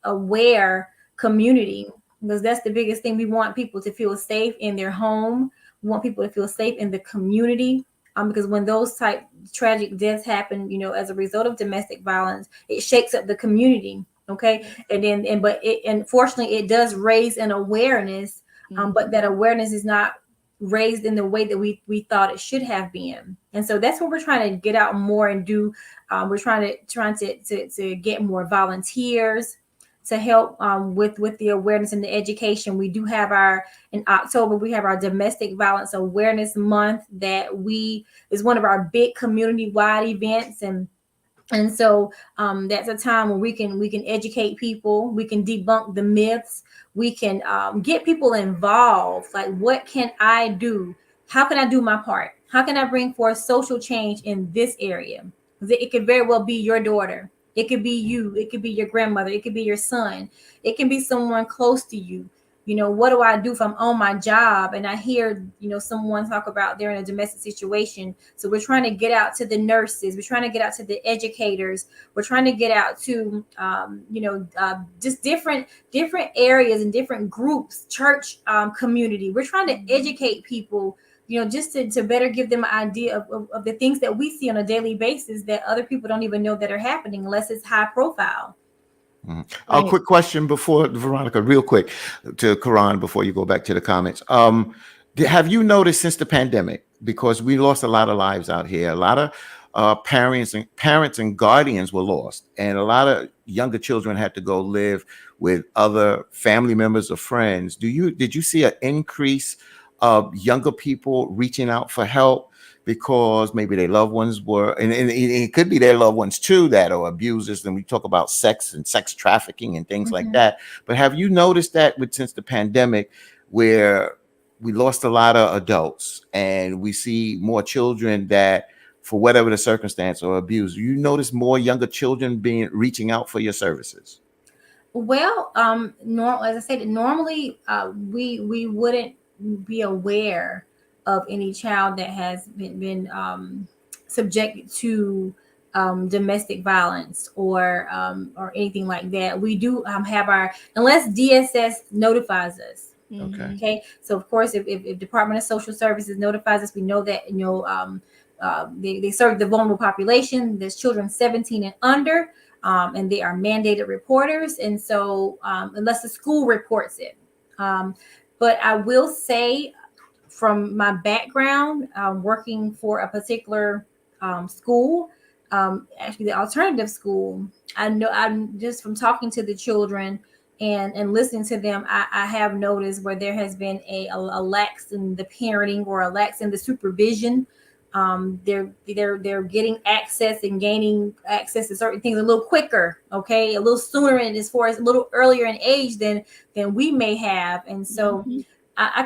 [SPEAKER 2] aware community, because that's the biggest thing. We want people to feel safe in their home. We want people to feel safe in the community, because when those type tragic deaths happen, as a result of domestic violence, it shakes up the community. Okay. But it, unfortunately, it does raise an awareness, but that awareness is not raised in the way that we thought it should have been. And so that's what we're trying to get out more and do. We're trying to get more volunteers to help with the awareness and the education. We do have in October, we have our domestic violence awareness month that is one of our big community wide events. And so that's a time where we can educate people, we can debunk the myths, we can get people involved. Like, what can I do? How can I do my part? How can I bring forth social change in this area? Because it could very well be your daughter. It could be you. It could be your grandmother. It could be your son. It can be someone close to you. What do I do if I'm on my job and I hear, someone talk about they're in a domestic situation? So we're trying to get out to the nurses. We're trying to get out to the educators. We're trying to get out to, just different areas and different groups, church community. We're trying to educate people, just to better give them an idea of the things that we see on a daily basis that other people don't even know that are happening unless it's high profile.
[SPEAKER 3] A
[SPEAKER 1] Right.
[SPEAKER 3] quick question before Veronica, real quick, to Karan before you go back to the comments. Have you noticed since the pandemic, because we lost a lot of lives out here, a lot of parents and guardians were lost, and a lot of younger children had to go live with other family members or friends. Did you see an increase of younger people reaching out for help because maybe their loved ones were, and it could be their loved ones too that are abusers? And we talk about sex and sex trafficking and things like
[SPEAKER 2] Mhm.
[SPEAKER 3] that. But have you noticed that since the pandemic, where we lost a lot of adults and we see more children that, for whatever the circumstance, or abused. You notice more younger children reaching out for your services?
[SPEAKER 2] Well, as I said, normally we wouldn't be aware of any child that has been subjected to domestic violence or anything like that. We do have unless DSS notifies us.
[SPEAKER 3] Okay.
[SPEAKER 2] Okay, so of course, if Department of Social Services notifies us, we know that they serve the vulnerable population. There's children 17 and under, and they are mandated reporters. And so, unless the school reports it, but I will say, from my background, working for a particular school, actually the alternative school, I know I'm just from talking to the children and listening to them, I have noticed where there has been a lax in the parenting or a lax in the supervision. They're getting access and gaining access to certain things a little quicker, okay, a little sooner, and as far as a little earlier in age than we may have. And so I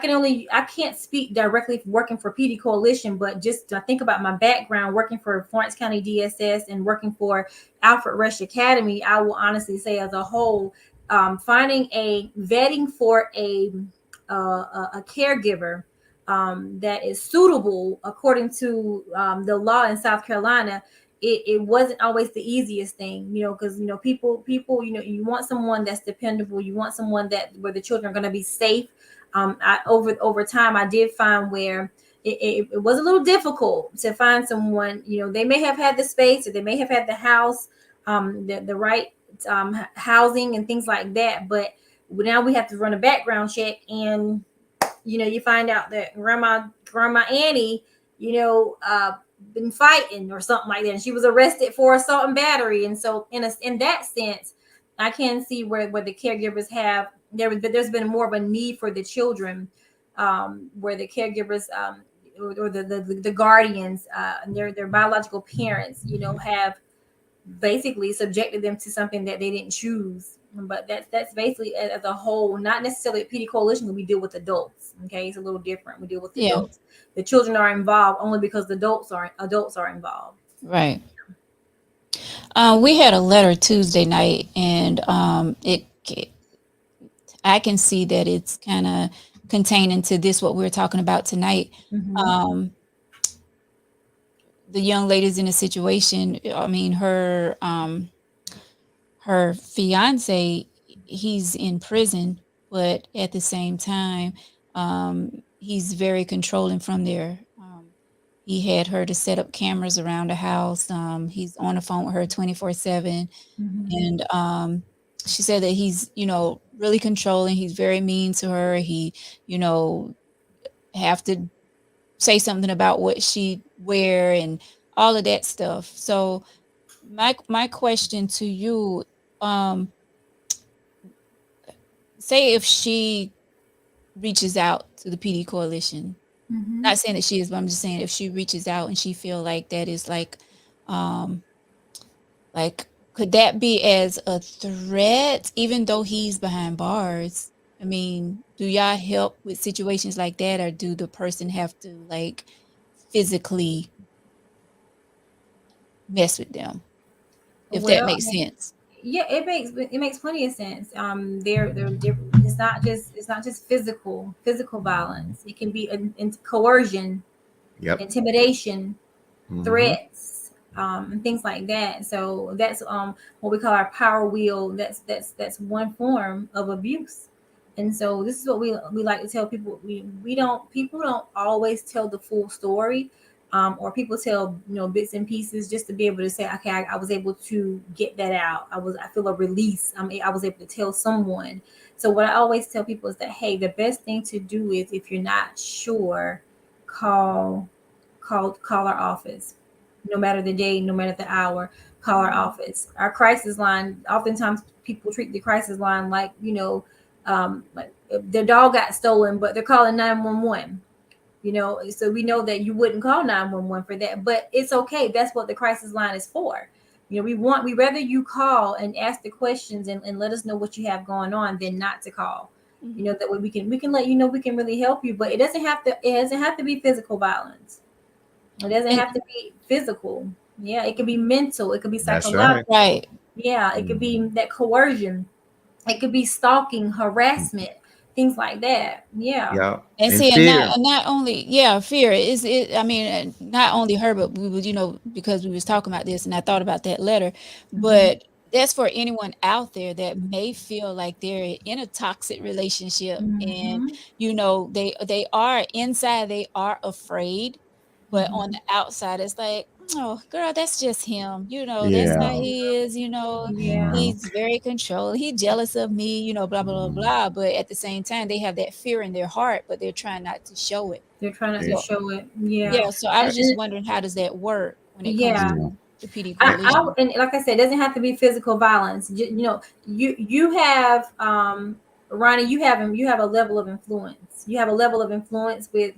[SPEAKER 2] can't speak directly working for Pee Dee Coalition, but just to think about my background working for Florence County DSS and working for Alfred Rush Academy, I will honestly say, as a whole, vetting for a caregiver that is suitable according to the law in South Carolina, it wasn't always the easiest thing, because people, you want someone that's dependable, you want someone where the children are going to be safe. Over time, I did find where it was a little difficult to find someone. They may have had the space, or they may have had the house, the right housing and things like that, but now we have to run a background check, and you find out that grandma Annie been fighting or something like that, and she was arrested for assault and battery. And so in that sense, I can see where the caregivers have there's been more of a need for the children, where the caregivers or the guardians, their biological parents, have basically subjected them to something that they didn't choose. But that's basically, as a whole, not necessarily at Pee Dee Coalition, but we deal with adults. Okay, it's a little different. We deal with adults. The children are involved only because the adults are involved.
[SPEAKER 1] Right. We had a letter Tuesday night, and I can see that it's kind of contained into this, what we're talking about tonight. The young lady's in a situation. I mean, her fiance, he's in prison, but at the same time, he's very controlling from there. He had her to set up cameras around the house. He's on the phone with her 24/7. And she said that he's, really controlling. He's very mean to her. He, have to say something about what she wear and all of that stuff. So my question to you, say if she reaches out to the Pee Dee Coalition, not saying that she is, but I'm just saying if she reaches out and she feel like that is like could that be as a threat, even though he's behind bars? I mean, do y'all help with situations like that, or do the person have to physically mess with them? If that makes sense.
[SPEAKER 2] Yeah, it makes plenty of sense. They're different. It's not just physical violence. It can be coercion, intimidation, threats, and things like that. So that's what we call our power wheel. That's one form of abuse. And so this is what we like to tell people. People don't always tell the full story. Or people tell bits and pieces just to be able to say, okay, I was able to get that out. I feel a release. I was able to tell someone. So what I always tell people is that, hey, the best thing to do is, if you're not sure, call our office. No matter the day, no matter the hour, call our office. Our crisis line. Oftentimes people treat the crisis line like like their dog got stolen, but they're calling 911. So we know that you wouldn't call 911 for that, but it's okay. That's what the crisis line is for. We rather you call and ask the questions and let us know what you have going on than not to call. You know, that way we can let you know we can really help you, but it doesn't have to be physical violence. It doesn't
[SPEAKER 1] And
[SPEAKER 2] have to be physical. Yeah, it could be mental, it could be
[SPEAKER 3] That's right.
[SPEAKER 2] psychological.
[SPEAKER 1] right.
[SPEAKER 2] Yeah, it could be that coercion. It could be stalking, harassment, things like that. Yeah.
[SPEAKER 3] Yeah.
[SPEAKER 1] And
[SPEAKER 3] And
[SPEAKER 1] see,
[SPEAKER 3] fear.
[SPEAKER 1] and not only, yeah, fear is it. I mean, not only her, but we was, because we was talking about this, and I thought about that letter.
[SPEAKER 2] Mhm.
[SPEAKER 1] But that's for anyone out there that may feel like they're in a toxic relationship, and
[SPEAKER 2] Mhm.
[SPEAKER 1] they are inside, they are afraid, but on
[SPEAKER 2] Mhm.
[SPEAKER 1] the outside, it's like, oh, girl, that's just him. That's how
[SPEAKER 3] Yeah.
[SPEAKER 1] he is.
[SPEAKER 2] Yeah.
[SPEAKER 3] Mhm.
[SPEAKER 1] He's very controlled. He jealous of me. Blah blah blah
[SPEAKER 3] Mhm.
[SPEAKER 1] blah. But at the same time, they have that fear in their heart, but they're trying not to show it.
[SPEAKER 2] They're trying not to
[SPEAKER 3] Yeah.
[SPEAKER 1] So
[SPEAKER 2] show it. Yeah.
[SPEAKER 1] yeah, so I was just
[SPEAKER 2] And
[SPEAKER 1] wondering, how does that work when it comes
[SPEAKER 2] yeah.
[SPEAKER 3] Yeah.
[SPEAKER 1] to the PD
[SPEAKER 2] I
[SPEAKER 1] coalition?
[SPEAKER 2] and like I said, it doesn't have to be physical violence. You have Ronnie, you have a level of influence. You have a level of influence with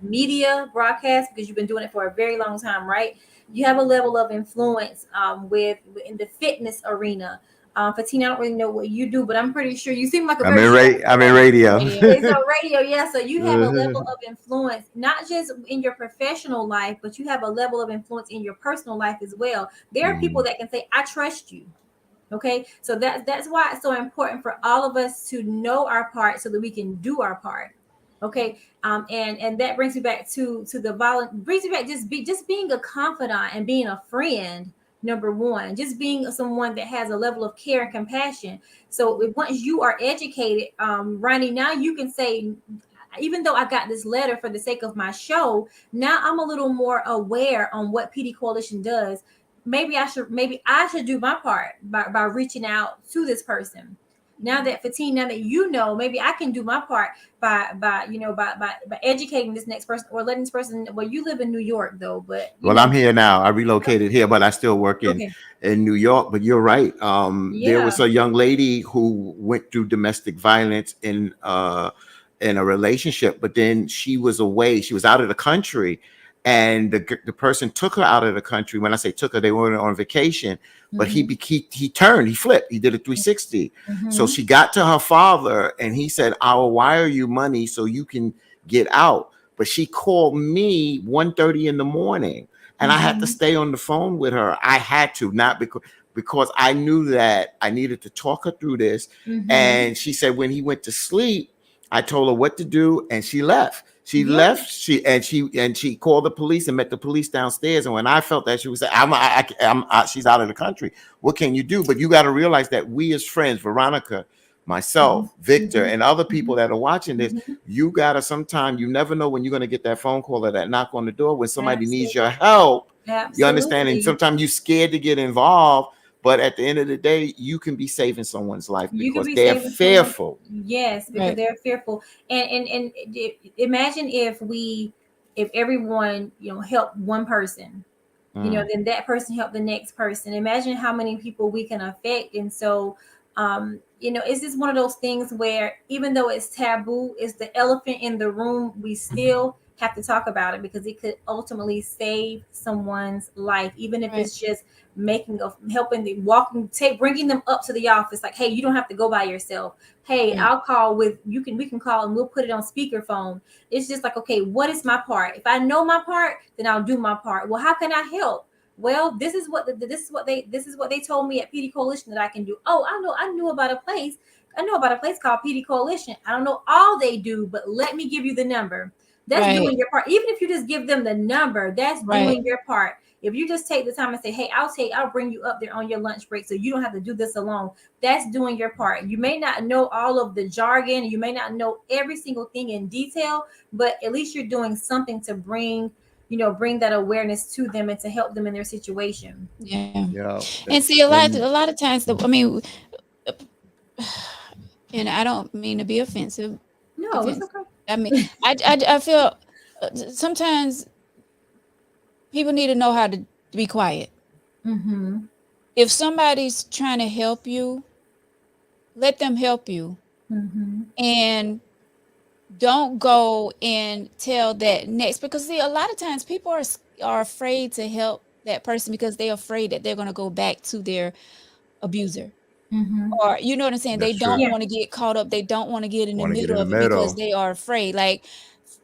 [SPEAKER 2] media broadcast because you've been doing it for a very long time, right? You have a level of influence with in the fitness arena. Fatina, I don't really know what you do, but I'm pretty sure you seem like a very strong
[SPEAKER 3] I'm in
[SPEAKER 2] man.
[SPEAKER 3] radio.
[SPEAKER 1] Radio.
[SPEAKER 2] Okay, so radio, yeah. So you have a level
[SPEAKER 3] Mhm.
[SPEAKER 2] of influence, not just in your professional life, but you have a level of influence in your personal life as well. There are people
[SPEAKER 3] Mhm.
[SPEAKER 2] that can say, "I trust you." Okay, so that's why it's so important for all of us to know our part so that we can do our part. Okay, and that brings me back to the violent. Brings me back just being a confidant and being a friend. Number one, just being someone that has a level of care and compassion. So once you are educated, Ronnie, now you can say, even though I got this letter for the sake of my show, now I'm a little more aware on what PD Coalition does. Maybe I should do my part by reaching out to this person. Now that Fatine, now that maybe I can do my part by educating this next person or letting this person. Well, you live in New York though, but
[SPEAKER 3] Well, I'm here now. I relocated here, but I still work
[SPEAKER 2] okay,
[SPEAKER 3] in New York. But you're right. There
[SPEAKER 2] yeah.
[SPEAKER 3] was a young lady who went through domestic violence in a relationship, but then she was away. She was out of the country, and the person took her out of the country. When I say took her, they were on vacation. But
[SPEAKER 2] Mm-hmm.
[SPEAKER 3] he turned, he flipped, he did a 360. So
[SPEAKER 2] Mm-hmm.
[SPEAKER 3] she got to her father, and he said, "I will wire you money so you can get out." But she called me 1:30 in the morning, and I had to
[SPEAKER 2] Mm-hmm.
[SPEAKER 3] stay on the phone with her. I had to, not because I knew that I needed to talk her through this.
[SPEAKER 2] Mm-hmm.
[SPEAKER 3] And she said when he went to sleep, I told her what to do, and she left. She
[SPEAKER 2] Yeah.
[SPEAKER 3] left. She called the police and met the police downstairs. And when I felt that, she was saying, she's out of the country. What can you do?" But you got to realize that we as friends, Veronica,
[SPEAKER 2] Mm-hmm.
[SPEAKER 3] myself, Victor,
[SPEAKER 2] Mm-hmm.
[SPEAKER 3] and other people that are watching this,
[SPEAKER 2] Mm-hmm.
[SPEAKER 3] you gotta sometime, you never know when you're gonna get that phone call or that knock on the door when somebody needs your
[SPEAKER 2] Absolutely.
[SPEAKER 3] help. You understand? And
[SPEAKER 2] Absolutely.
[SPEAKER 3] sometimes you're scared to get involved, but at the end of the day, you can be saving someone's life
[SPEAKER 2] You could
[SPEAKER 3] because
[SPEAKER 2] be
[SPEAKER 3] they're
[SPEAKER 2] saving someone.
[SPEAKER 3] fearful.
[SPEAKER 2] Yes, because
[SPEAKER 1] Right.
[SPEAKER 2] they're fearful. And imagine if everyone helped one person,
[SPEAKER 3] Mm.
[SPEAKER 2] then that person helped the next person. Imagine how many people we can affect. And so, it's just one of those things where even though it's taboo, it's the elephant in the room. We still have to talk about it because it could ultimately save someone's life, even if
[SPEAKER 1] Right.
[SPEAKER 2] it's just helping the walking, bringing them up to the office. Like, hey, you don't have to go by yourself. Hey,
[SPEAKER 1] Right.
[SPEAKER 2] I'll call we can call and we'll put it on speakerphone. It's just like, okay, what is my part? If I know my part, then I'll do my part. Well, how can I help? Well, this is what they told me at PD Coalition that I can do. Oh, I knew about a place. I know about a place called PD Coalition. I don't know all they do, but let me give you the number. That's
[SPEAKER 1] Right.
[SPEAKER 2] doing your part. Even if you just give them the number, that's
[SPEAKER 1] Right.
[SPEAKER 2] doing your part. If you just take the time and say, "Hey, I'll bring you up there on your lunch break so you don't have to do this alone." That's doing your part. You may not know all of the jargon, you may not know every single thing in detail, but at least you're doing something to bring that awareness to them and to help them in their situation.
[SPEAKER 1] Yeah.
[SPEAKER 3] Yeah.
[SPEAKER 1] And see, a lot
[SPEAKER 3] And
[SPEAKER 1] a lot of times, I mean, and I don't mean to be offensive.
[SPEAKER 2] No, it's
[SPEAKER 1] Offensive.
[SPEAKER 2] okay.
[SPEAKER 1] I mean, I feel sometimes people need to know how to be quiet.
[SPEAKER 2] Mm-hmm.
[SPEAKER 1] If somebody's trying to help you, let them help you,
[SPEAKER 2] Mm-hmm.
[SPEAKER 1] and don't go and tell that next, because see, a lot of times people are afraid to help that person because they're afraid that they're going to go back to their abuser. Or you know what I'm saying? They
[SPEAKER 3] That's true.
[SPEAKER 1] don't
[SPEAKER 2] Yeah.
[SPEAKER 1] want to get caught up. They don't want to get in the
[SPEAKER 3] Want to get
[SPEAKER 1] middle
[SPEAKER 3] in the
[SPEAKER 1] of it because
[SPEAKER 3] middle.
[SPEAKER 1] they are afraid. Like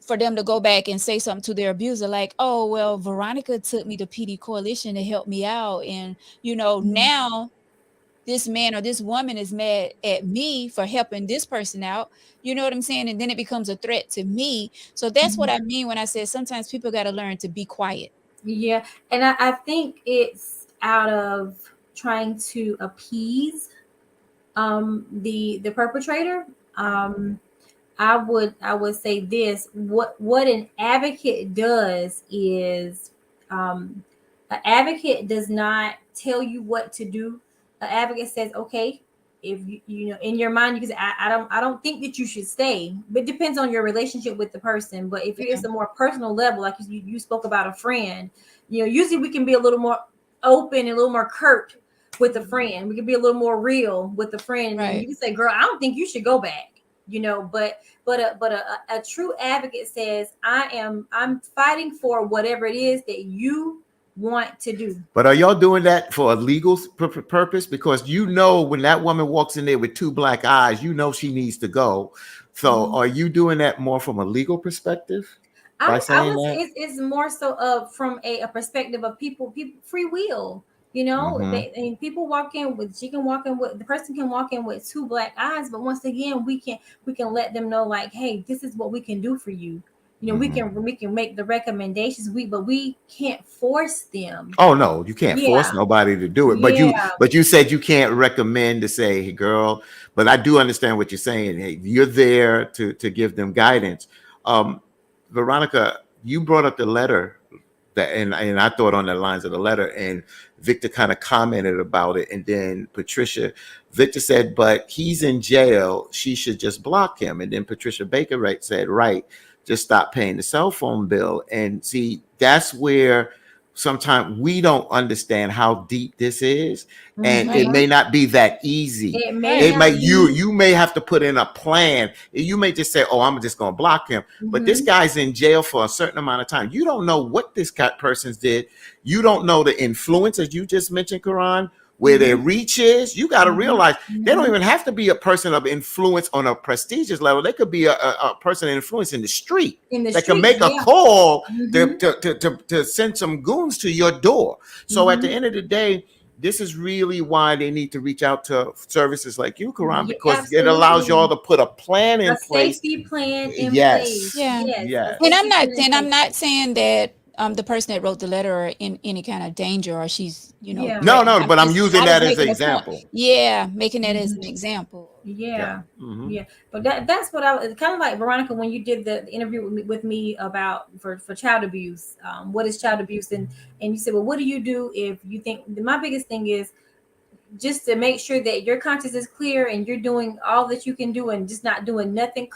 [SPEAKER 1] for them to go back and say something to their abuser, like, oh, well, Veronica took me to Pee Dee Coalition to help me out. And, you know, now this man or this woman is mad at me for helping this person out. You know what I'm saying? And then it becomes a threat to me. So that's what I mean when I said sometimes people got to learn to be quiet.
[SPEAKER 2] Yeah, and I think it's out of trying to appease the perpetrator. I would say this: what an advocate does is an advocate does not tell you what to do. An advocate says, okay, if you know in your mind you can say, I don't think that you should stay, but it depends on your relationship with the person. But if it's a more personal level, like you spoke about a friend, usually we can be a little more open and a little more curt with a friend. We can be a little more real with a friend, and you can say, girl, I don't think you should go back, but a true advocate says, I'm fighting for whatever it is that you want to do.
[SPEAKER 3] But are y'all doing that for a legal purpose? Because when that woman walks in there with two black eyes, she needs to go. So are you doing that more from a legal perspective?
[SPEAKER 2] I would say it's more so from a perspective of people free will. People walk in with the person can walk in with two black eyes, but once again we can let them know, like, hey, this is what we can do for you. We can make the recommendations, but we can't force them.
[SPEAKER 3] Oh no, you can't force nobody to do it. But you said you can't recommend to say, hey, girl. But I do understand what you're saying. Hey, you're there to give them guidance. Veronica, you brought up the letter and I thought on the lines of the letter, and Victor kind of commented about it, and then Victor said, but he's in jail, she should just block him. And then Patricia Baker said, right, just stop paying the cell phone bill. And see, that's where sometimes we don't understand how deep this is, and it may not be that easy. You may have to put in a plan. You may just say, oh, I'm just gonna block him, but this guy's in jail for a certain amount of time. You don't know what this person's did. You don't know the influence, as you just mentioned, Karan, where their reach is. You got to realize they don't even have to be a person of influence on a prestigious level. They could be a person of influence in the street that can make a call to send some goons to your door. So at the end of the day, this is really why they need to reach out to services like you, Karan, because it allows y'all to put a plan in place.
[SPEAKER 2] A safety plan in
[SPEAKER 3] place.
[SPEAKER 1] Yes. And I'm not saying that the person that wrote the letter are in any kind of danger, or she's,
[SPEAKER 3] No, but I'm using that as an example.
[SPEAKER 1] Making that as an example.
[SPEAKER 2] But that's what I was kind of like, Veronica, when you did the interview with me about for child abuse. What is child abuse? And you said, well, what do you do if you think? My biggest thing is just to make sure that your conscience is clear and you're doing all that you can do and just not doing nothing.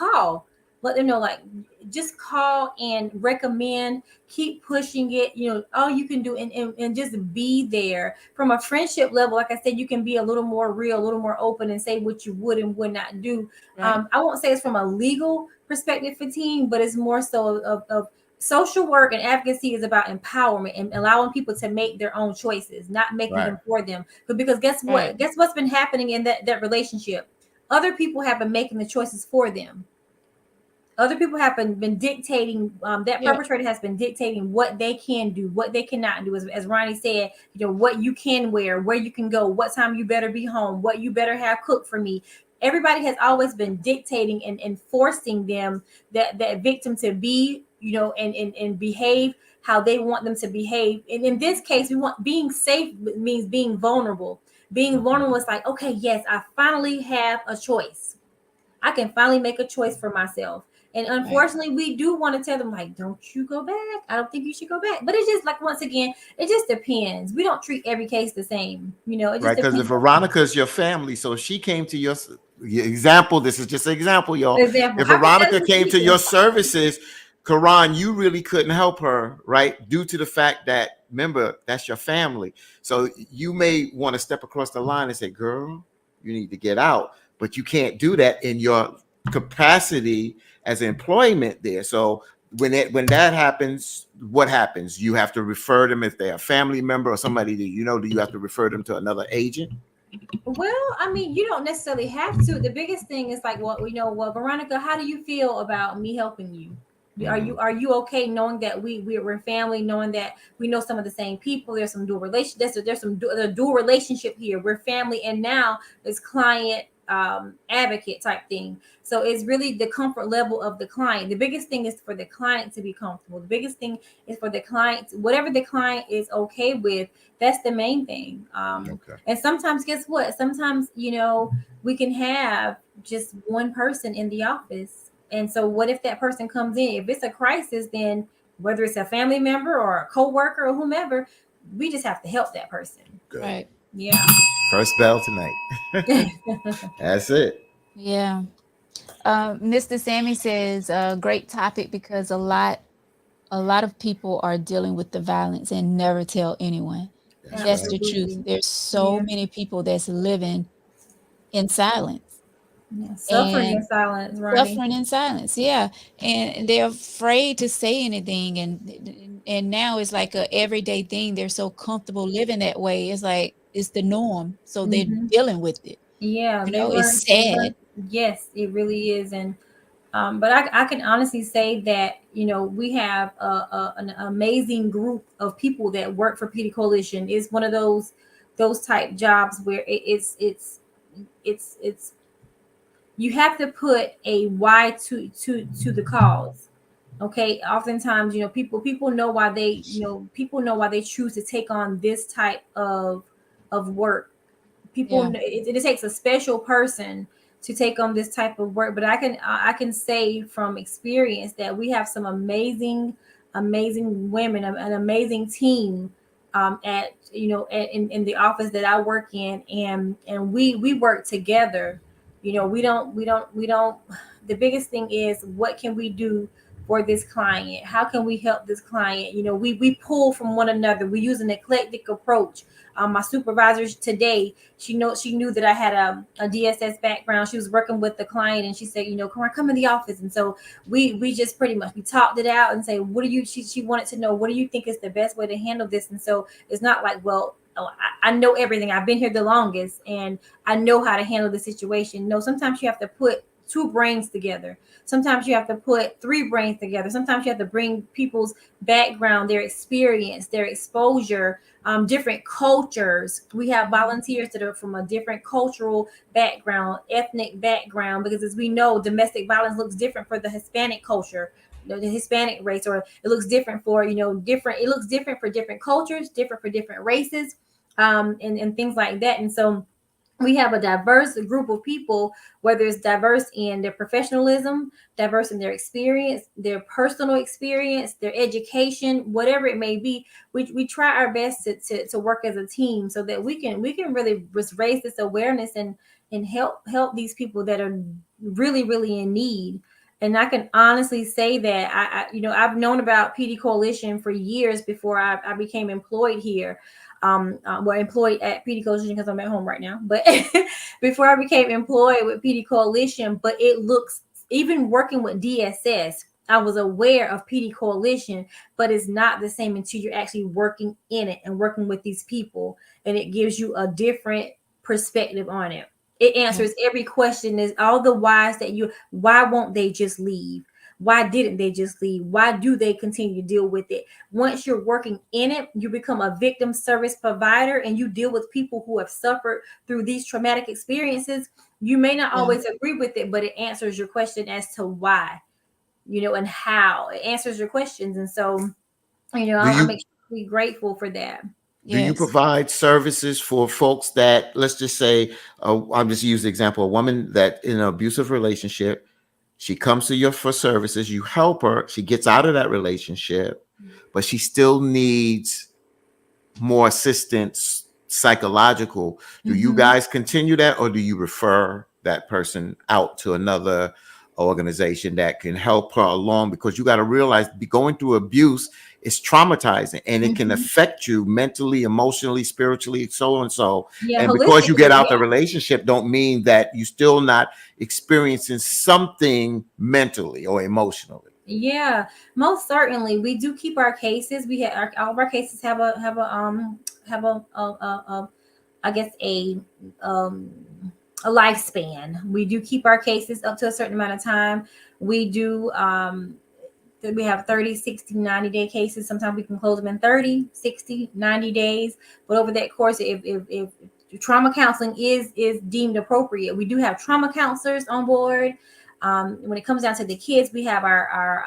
[SPEAKER 2] Let them know, like, just call and recommend, keep pushing it, all you can do, and just be there. From a friendship level, like I said, you can be a little more real, a little more open, and say what you would and would not do. I won't say it's from a legal perspective for teen, but it's more so of social work and advocacy is about empowerment and allowing people to make their own choices, not making them for them. But because guess what? Guess what's been happening in that relationship? Other people have been making the choices for them. Other people have been dictating, that perpetrator has been dictating what they can do, what they cannot do. As Ronnie said, what you can wear, where you can go, what time you better be home, what you better have cooked for me. Everybody has always been dictating and forcing them, that victim, to be, and behave how they want them to behave. And in this case, being safe means being vulnerable. Being vulnerable is like, okay, yes, I finally have a choice. I can finally make a choice for myself. And unfortunately, we do want to tell them, like, don't you go back. I don't think you should go back. But it's just like, once again, it just depends. We don't treat every case the same. It just
[SPEAKER 3] because if Veronica is your family, so she came to your example, this is just an example, y'all. If Veronica came to your services, Karan, you really couldn't help her, right? Due to the fact that, remember, that's your family. So you may want to step across the line and say, girl, you need to get out. But you can't do that in your capacity as employment there. So when that happens, what happens? You have to refer them, if they're a family member or somebody that do you have to refer them to another agent?
[SPEAKER 2] Well, I mean, you don't necessarily have to. The biggest thing is like, well, well, Veronica, how do you feel about me helping you? Are you okay knowing that we're family, knowing that we know some of the same people? There's some dual relation. There's some dual relationship here. We're family, and now it's client advocate type thing. So it's really the comfort level of the client. The biggest thing is for the client to be comfortable. The biggest thing is for the client, whatever the client is okay with. That's the main thing.
[SPEAKER 3] Okay.
[SPEAKER 2] And sometimes, guess what? Sometimes, we can have just one person in the office. And so, what if that person comes in? If it's a crisis, then whether it's a family member or a coworker or whomever, we just have to help that person.
[SPEAKER 3] Good.
[SPEAKER 1] Right.
[SPEAKER 2] Yeah.
[SPEAKER 3] First bell tonight. That's it.
[SPEAKER 1] Yeah. Mr. Sammy says, great topic because a lot of people are dealing with the violence and never tell anyone.
[SPEAKER 3] That's
[SPEAKER 1] That's
[SPEAKER 3] right.
[SPEAKER 1] the truth.
[SPEAKER 2] Absolutely.
[SPEAKER 1] There's so
[SPEAKER 2] Yeah.
[SPEAKER 1] many people that's living in silence
[SPEAKER 2] Yeah. Suffering in
[SPEAKER 1] and
[SPEAKER 2] silence, Ronnie.
[SPEAKER 1] suffering in silence. Yeah. And they're afraid to say anything. And now it's like a everyday thing. They're so comfortable living that way. It's like it's the norm. So they're
[SPEAKER 2] Hmm.
[SPEAKER 1] dealing with it.
[SPEAKER 2] Yeah,
[SPEAKER 1] It's sad.
[SPEAKER 2] yes, it really is. And but I can honestly say that we have an amazing group of people that work for PD Coalition. It's one of those type jobs where it's you have to put a why to the cause. Okay, oftentimes people know why they choose to take on this type of work.
[SPEAKER 1] Yeah.
[SPEAKER 2] It takes a special person to take on this type of work, but I can say from experience that we have some amazing women, an amazing team at in the office that I work in, and we work together. We don't the biggest thing is, what can we do for this client? How can we help this client? We pull from one another. We use an eclectic approach. My supervisor today, she knew that I had a DSS background. She was working with the client, and she said, come in the office. And so we just pretty much we talked it out and say, what do you? She wanted to know, what do you think is the best way to handle this? And so it's not like, well, oh, I know everything. I've been here the longest, and I know how to handle the situation. No, sometimes you have to put two brains together. Sometimes you have to put three brains together. Sometimes you have to bring people's background, their experience, their exposure, different cultures. We have volunteers that are from a different cultural background, ethnic background, because as we know, domestic violence looks different for the Hispanic culture, the Hispanic race, or it looks different for different. It looks different for different cultures, different for different races, and things like that. And so we have a diverse group of people, whether it's diverse in their professionalism, diverse in their experience, their personal experience, their education, whatever it may be. We try our best to work as a team so that we can really just raise this awareness and help these people that are really in need. And I can honestly say that I've known about PD Coalition for years before I became employed here. Well, employed at PD Coalition because I'm at home right now. But before I became employed with PD Coalition, but it looks, even working with DSS, I was aware of PD Coalition, but it's not the same until you're actually working in it and working with these people, and it gives you a different perspective on it. It
[SPEAKER 1] Yeah.
[SPEAKER 2] answers every question. Is all the whys that why won't they just leave? Why didn't they just leave? Why do they continue to deal with it? Once you're working in it, you become a victim service provider, and you deal with people who have suffered through these traumatic experiences. You may not
[SPEAKER 1] Yeah.
[SPEAKER 2] always agree with it, but it answers your question as to why, and how. It answers your questions. And so,
[SPEAKER 3] Do
[SPEAKER 2] I'm
[SPEAKER 3] you
[SPEAKER 2] extremely grateful for that.
[SPEAKER 3] do you
[SPEAKER 1] Yes.
[SPEAKER 3] provide services for folks that, let's just say, I'll just use the example, a woman that in an abusive relationship, she comes to you for services, you help her, she gets out of that relationship, but she still needs more assistance, psychological. Do you
[SPEAKER 2] Mhm.
[SPEAKER 3] guys continue that, or do you refer that person out to another organization that can help her along? Because you got to realize, going through abuse is traumatizing, and it can
[SPEAKER 2] Mhm.
[SPEAKER 3] affect you mentally, emotionally, spiritually, so and so.
[SPEAKER 2] Yeah,
[SPEAKER 3] And because you get
[SPEAKER 2] holistically.
[SPEAKER 3] out the relationship, don't mean that you still not experiencing something mentally or emotionally.
[SPEAKER 2] Yeah, most certainly. We do keep our cases. We have all of our cases have a I guess a lifespan. We do keep our cases up to a certain amount of time. We do we have 30, 60, 90-day cases. Sometimes we can close them in 30, 60, 90 days. But over that course, if trauma counseling is deemed appropriate, we do have trauma counselors on board. When it comes down to the kids, we have our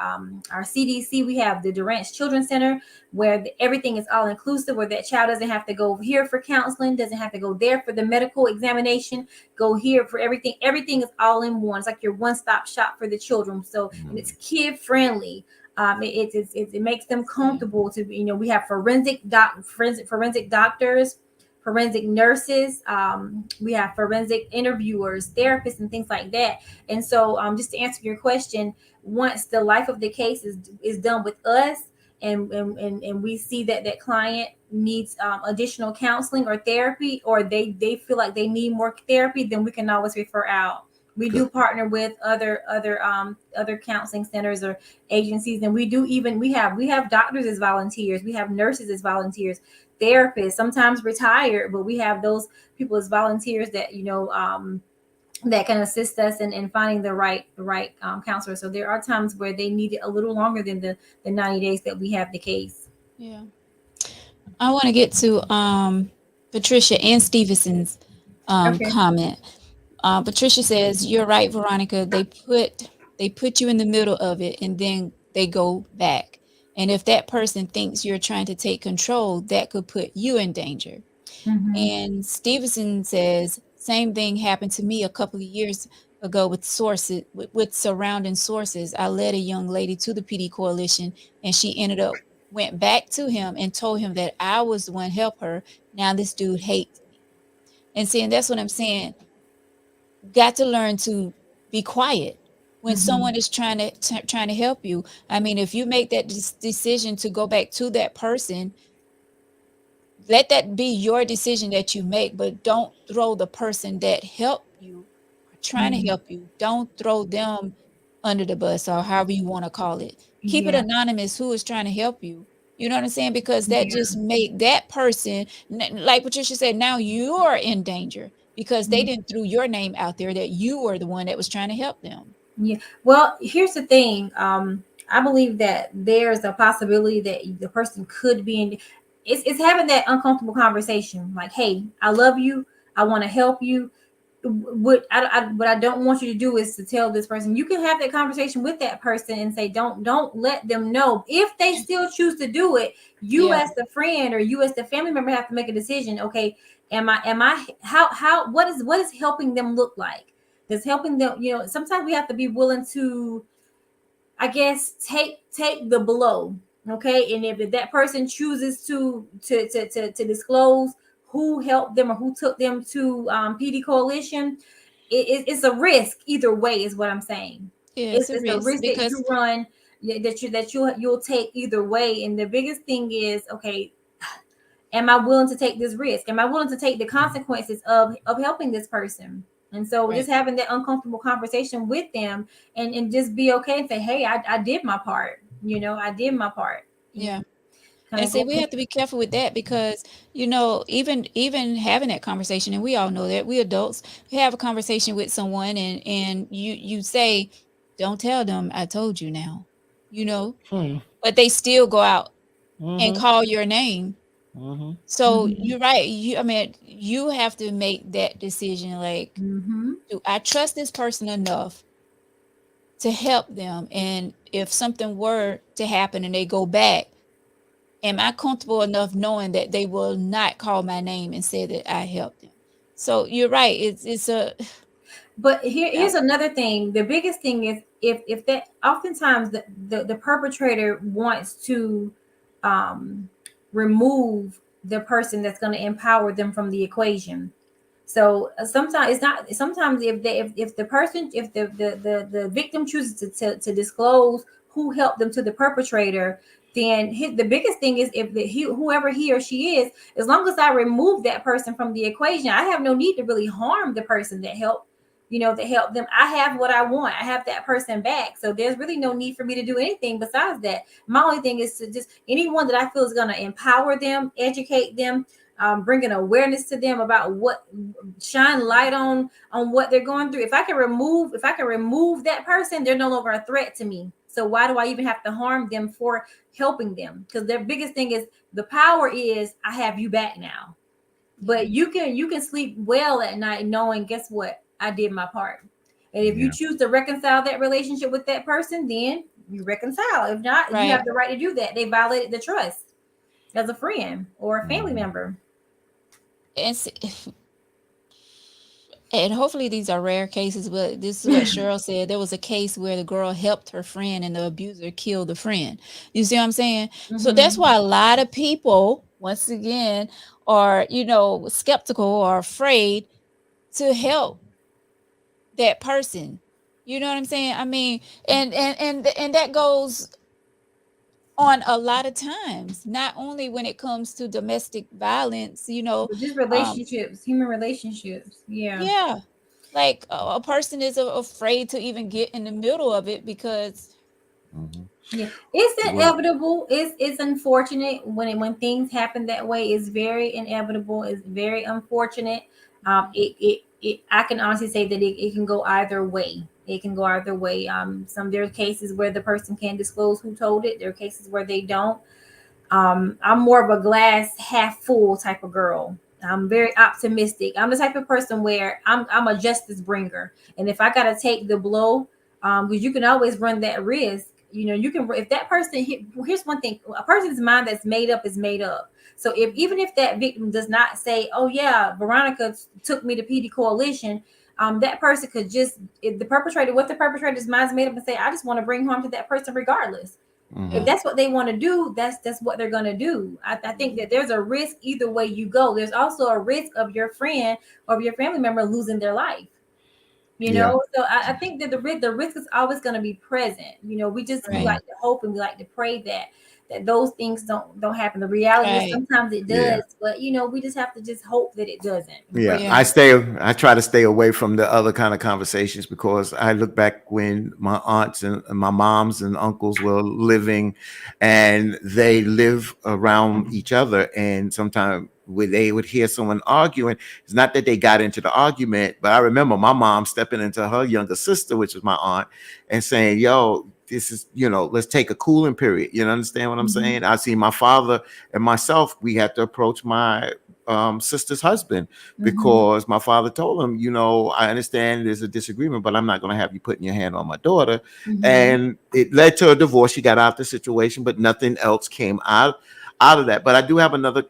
[SPEAKER 2] CDC. We have the Durant's Children's Center, where everything is all inclusive, where that child doesn't have to go over here for counseling, doesn't have to go there for the medical examination, go here for everything. Everything is all in one. It's like your one-stop shop for the children. So, and it's kid friendly. It makes them comfortable to, we have forensic doctors, forensic nurses, we have forensic interviewers, therapists, and things like that. And so, just to answer your question, once the life of the case is done with us, and we see that that client needs additional counseling or therapy, or they feel like they need more therapy, then we can always refer out. We do partner with other counseling centers or agencies, and we have doctors as volunteers, we have nurses as volunteers, therapists, sometimes retired, but we have those people as volunteers that that can assist us in finding the right counselor. So there are times where they need it a little longer than the 90 days that we have the case.
[SPEAKER 1] Yeah, I want to get to Patricia and Stevenson's
[SPEAKER 2] Okay.
[SPEAKER 1] comment. Patricia says, "You're right, Veronica. They put you in the middle of it, and then they go back. And if that person thinks you're trying to take control, that could put you in danger."
[SPEAKER 2] Mm-hmm.
[SPEAKER 1] And Stevenson says, "Same thing happened to me a couple of years ago with sources, with surrounding sources. I led a young lady to the Pee Dee Coalition, and she went back to him and told him that I was the one help her. Now this dude hates me." And see, and that's what I'm saying. Got to learn to be quiet when someone is trying to help you. I mean, if you make that decision to go back to that person, let that be your decision that you make, but don't throw the person that helped you or trying to help you, don't throw them under the bus, or however you want to call it. Keep it
[SPEAKER 2] Yeah.
[SPEAKER 1] anonymous who is trying to help you. You know what I'm saying? Because that
[SPEAKER 2] Yeah.
[SPEAKER 1] just make that person, like Patricia said, now you're in danger because they didn't threw your name out there that you were the one that was trying to help them.
[SPEAKER 2] Yeah. Well, here's the thing. I believe that there's a possibility that the person could be in. It's having that uncomfortable conversation. Like, hey, I love you. I want to help you. What I don't want you to do is to tell this person. You can have that conversation with that person and say, don't let them know. If they still choose to do it, you
[SPEAKER 1] Yeah.
[SPEAKER 2] as the friend or you as the family member have to make a decision. Okay, am I how what is helping them look like? Does helping them, sometimes we have to be willing to, I guess, take the blow. Okay, and if that person chooses to disclose who helped them or who took them to Pee Dee Coalition, it's a risk either way, is what I'm saying.
[SPEAKER 1] Yeah,
[SPEAKER 2] It's,
[SPEAKER 1] it's a
[SPEAKER 2] it's a
[SPEAKER 1] risk
[SPEAKER 2] risk that
[SPEAKER 1] because
[SPEAKER 2] you run, that you'll take either way. And the biggest thing is, okay, am I willing to take this risk? Am I willing to take the consequences of helping this person? And so
[SPEAKER 1] right.
[SPEAKER 2] just having that uncomfortable conversation with them, and just be okay and say, hey, I did my part. I did my part.
[SPEAKER 1] Yeah.
[SPEAKER 2] Kind
[SPEAKER 1] And
[SPEAKER 2] of
[SPEAKER 1] see,
[SPEAKER 2] go.
[SPEAKER 1] we have to be careful with that because, even having that conversation, and we all know that we adults, we have a conversation with someone, and you say, "Don't tell them I told you now," but they still go out and call your name. So
[SPEAKER 2] Mhm.
[SPEAKER 1] you're right. I mean, you have to make that decision. Like,
[SPEAKER 2] Mhm.
[SPEAKER 1] do I trust this person enough to help them? And if something were to happen and they go back, am I comfortable enough knowing that they will not call my name and say that I helped them? So you're right. It's a
[SPEAKER 2] But here's
[SPEAKER 1] balance.
[SPEAKER 2] another thing. The biggest thing is, if that, oftentimes the perpetrator wants to um remove the person that's going to empower them from the equation. So sometimes it's not. Sometimes if the person, if the victim chooses to disclose who helped them to the perpetrator, then the biggest thing is, if whoever he or she is, as long as I remove that person from the equation, I have no need to really harm the person that helped. That help them. I have what I want. I have that person back. So there's really no need for me to do anything besides that. My only thing is to just, anyone that I feel is going to empower them, educate them, bringing awareness to them about what, shine light on what they're going through. If I can remove that person, they're no longer a threat to me. So why do I even have to harm them for helping them? Because their biggest thing is the power is I have you back now. But you can sleep well at night knowing, guess what, I did my part. And if you choose to reconcile that relationship with that person, then you reconcile. If not, you have the right to do that. They violated the trust as a friend or a family member.
[SPEAKER 1] And hopefully these are rare cases, but this is what Cheryl said. There was a case where the girl helped her friend and the abuser killed the friend. You see what I'm saying? So that's why a lot of people, once again, are, skeptical or afraid to help that person. You know what I'm saying? I mean, and that goes on a lot of times, not only when it comes to domestic violence,
[SPEAKER 2] but just relationships, human relationships.
[SPEAKER 1] Yeah. Like a person is afraid to even get in the middle of it because
[SPEAKER 2] it's inevitable. It's unfortunate when things happen that way. It's very inevitable. It's very unfortunate. I can honestly say that it can go either way. It can go either way. There are cases where the person can disclose who told it. There are cases where they don't. I'm more of a glass half full type of girl. I'm very optimistic. I'm the type of person where I'm a justice bringer, and if I gotta take the blow, because you can always run that risk. You can, if that person here's one thing: a person's mind that's made up is made up. So even if that victim does not say, "Oh yeah, Veronica took me to Pee Dee Coalition," that person could just, if the perpetrator's mind's made up, and say, "I just want to bring harm to that person regardless." If that's what they want to do, that's what they're going to do. I think that there's a risk either way you go. There's also a risk of your friend or your family member losing their life. So I think that the risk is always going to be present. We like to hope and we like to pray that those things don't happen. The reality is sometimes it does, but we just have to just hope that it doesn't.
[SPEAKER 3] I try to stay away from the other kind of conversations because I look back when my aunts and my moms and uncles were living, and they live around each other, and sometimes when they would hear someone arguing, it's not that they got into the argument, but I remember my mom stepping into her younger sister, which was my aunt, and saying, "Yo, this is, let's take a cooling period." You understand what I'm saying? I see my father and myself, we had to approach my sister's husband because my father told him, I understand there's a disagreement, but I'm not going to have you putting your hand on my daughter. And it led to a divorce. She got out the situation, but nothing else came out of that. But I do have another,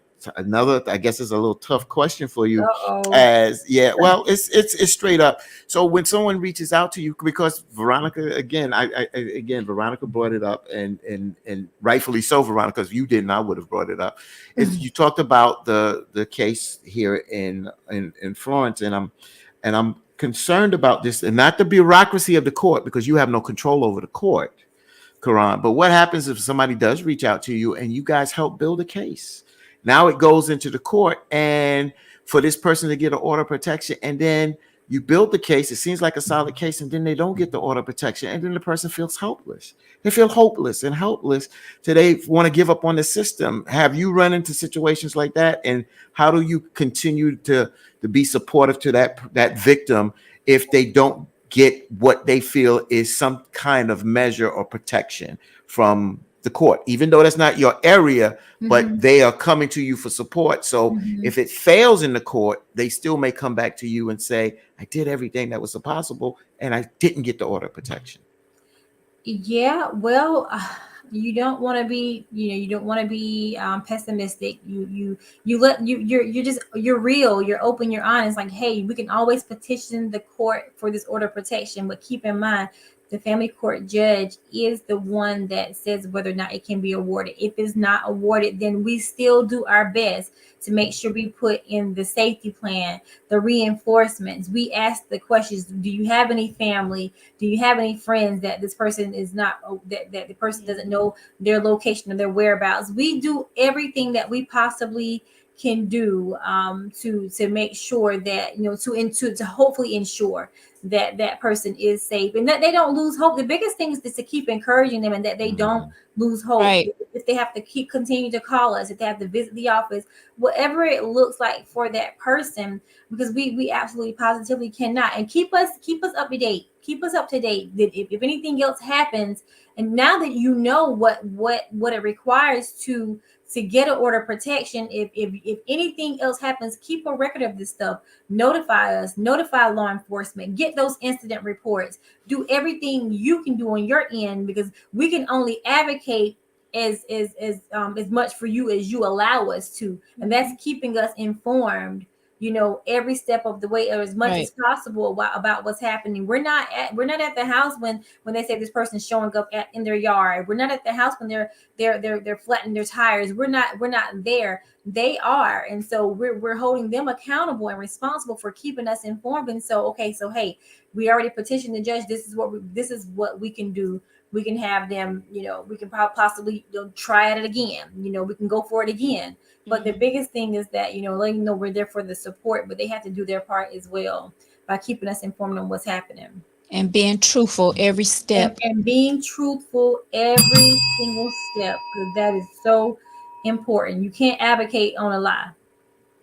[SPEAKER 3] I guess it's a little tough question for you. Well, it's straight up. So when someone reaches out to you, because Veronica, again, Veronica brought it up, and rightfully so, Veronica, because you didn't, I would have brought it up. Is you talked about the case here in Florence, and I'm concerned about this, and not the bureaucracy of the court, because you have no control over the court, Karan. But what happens if somebody does reach out to you and you guys help build a case? Now it goes into the court, and for this person to get an order of protection, and then you build the case, it seems like a solid case, and then they don't get the order of protection, and then the person feels helpless. They feel hopeless and helpless. So they want to give up on the system. Have you run into situations like that? And how do you continue to be supportive to that victim if they don't get what they feel is some kind of measure or protection from the court, even though that's not your area, but they are coming to you for support? So if it fails in the court, they still may come back to you and say, "I did everything that was possible and I didn't get the order of protection."
[SPEAKER 2] Yeah, well, you don't want to be, pessimistic. You're real, you're open, you're honest. Like, hey, we can always petition the court for this order of protection, but keep in mind, the family court judge is the one that says whether or not it can be awarded. If it's not awarded, then we still do our best to make sure we put in the safety plan, the reinforcements. We ask the questions: do you have any family? Do you have any friends that this person is not, that the person doesn't know their location or their whereabouts? We do everything that we possibly can do to make sure that, to hopefully ensure that person is safe and that they don't lose hope. The biggest thing is just to keep encouraging them and that they don't lose hope. if they have to continue to call us, if they have to visit the office, whatever it looks like for that person, because we absolutely positively cannot. And keep us up to date. Keep us up to date. That if anything else happens, and now that you know what it requires to get an order of protection, if anything else happens, keep a record of this stuff. Notify us, notify law enforcement, get those incident reports, do everything you can do on your end, because we can only advocate as much for you as you allow us to, and that's keeping us informed, every step of the way, or as much as possible about what's happening. We're not at the house when they say this person's showing up in their yard. We're not at the house when they're flattening their tires. We're not there. They are, and so we're holding them accountable and responsible for keeping us informed. And so hey, we already petitioned the judge. This is what we can do. We can have them, we can possibly try at it again. We can go for it again. But the biggest thing is that, letting them know we're there for the support, but they have to do their part as well by keeping us informed on what's happening.
[SPEAKER 1] And being truthful every step.
[SPEAKER 2] And being truthful every single step, because that is so important. You can't advocate on a lie.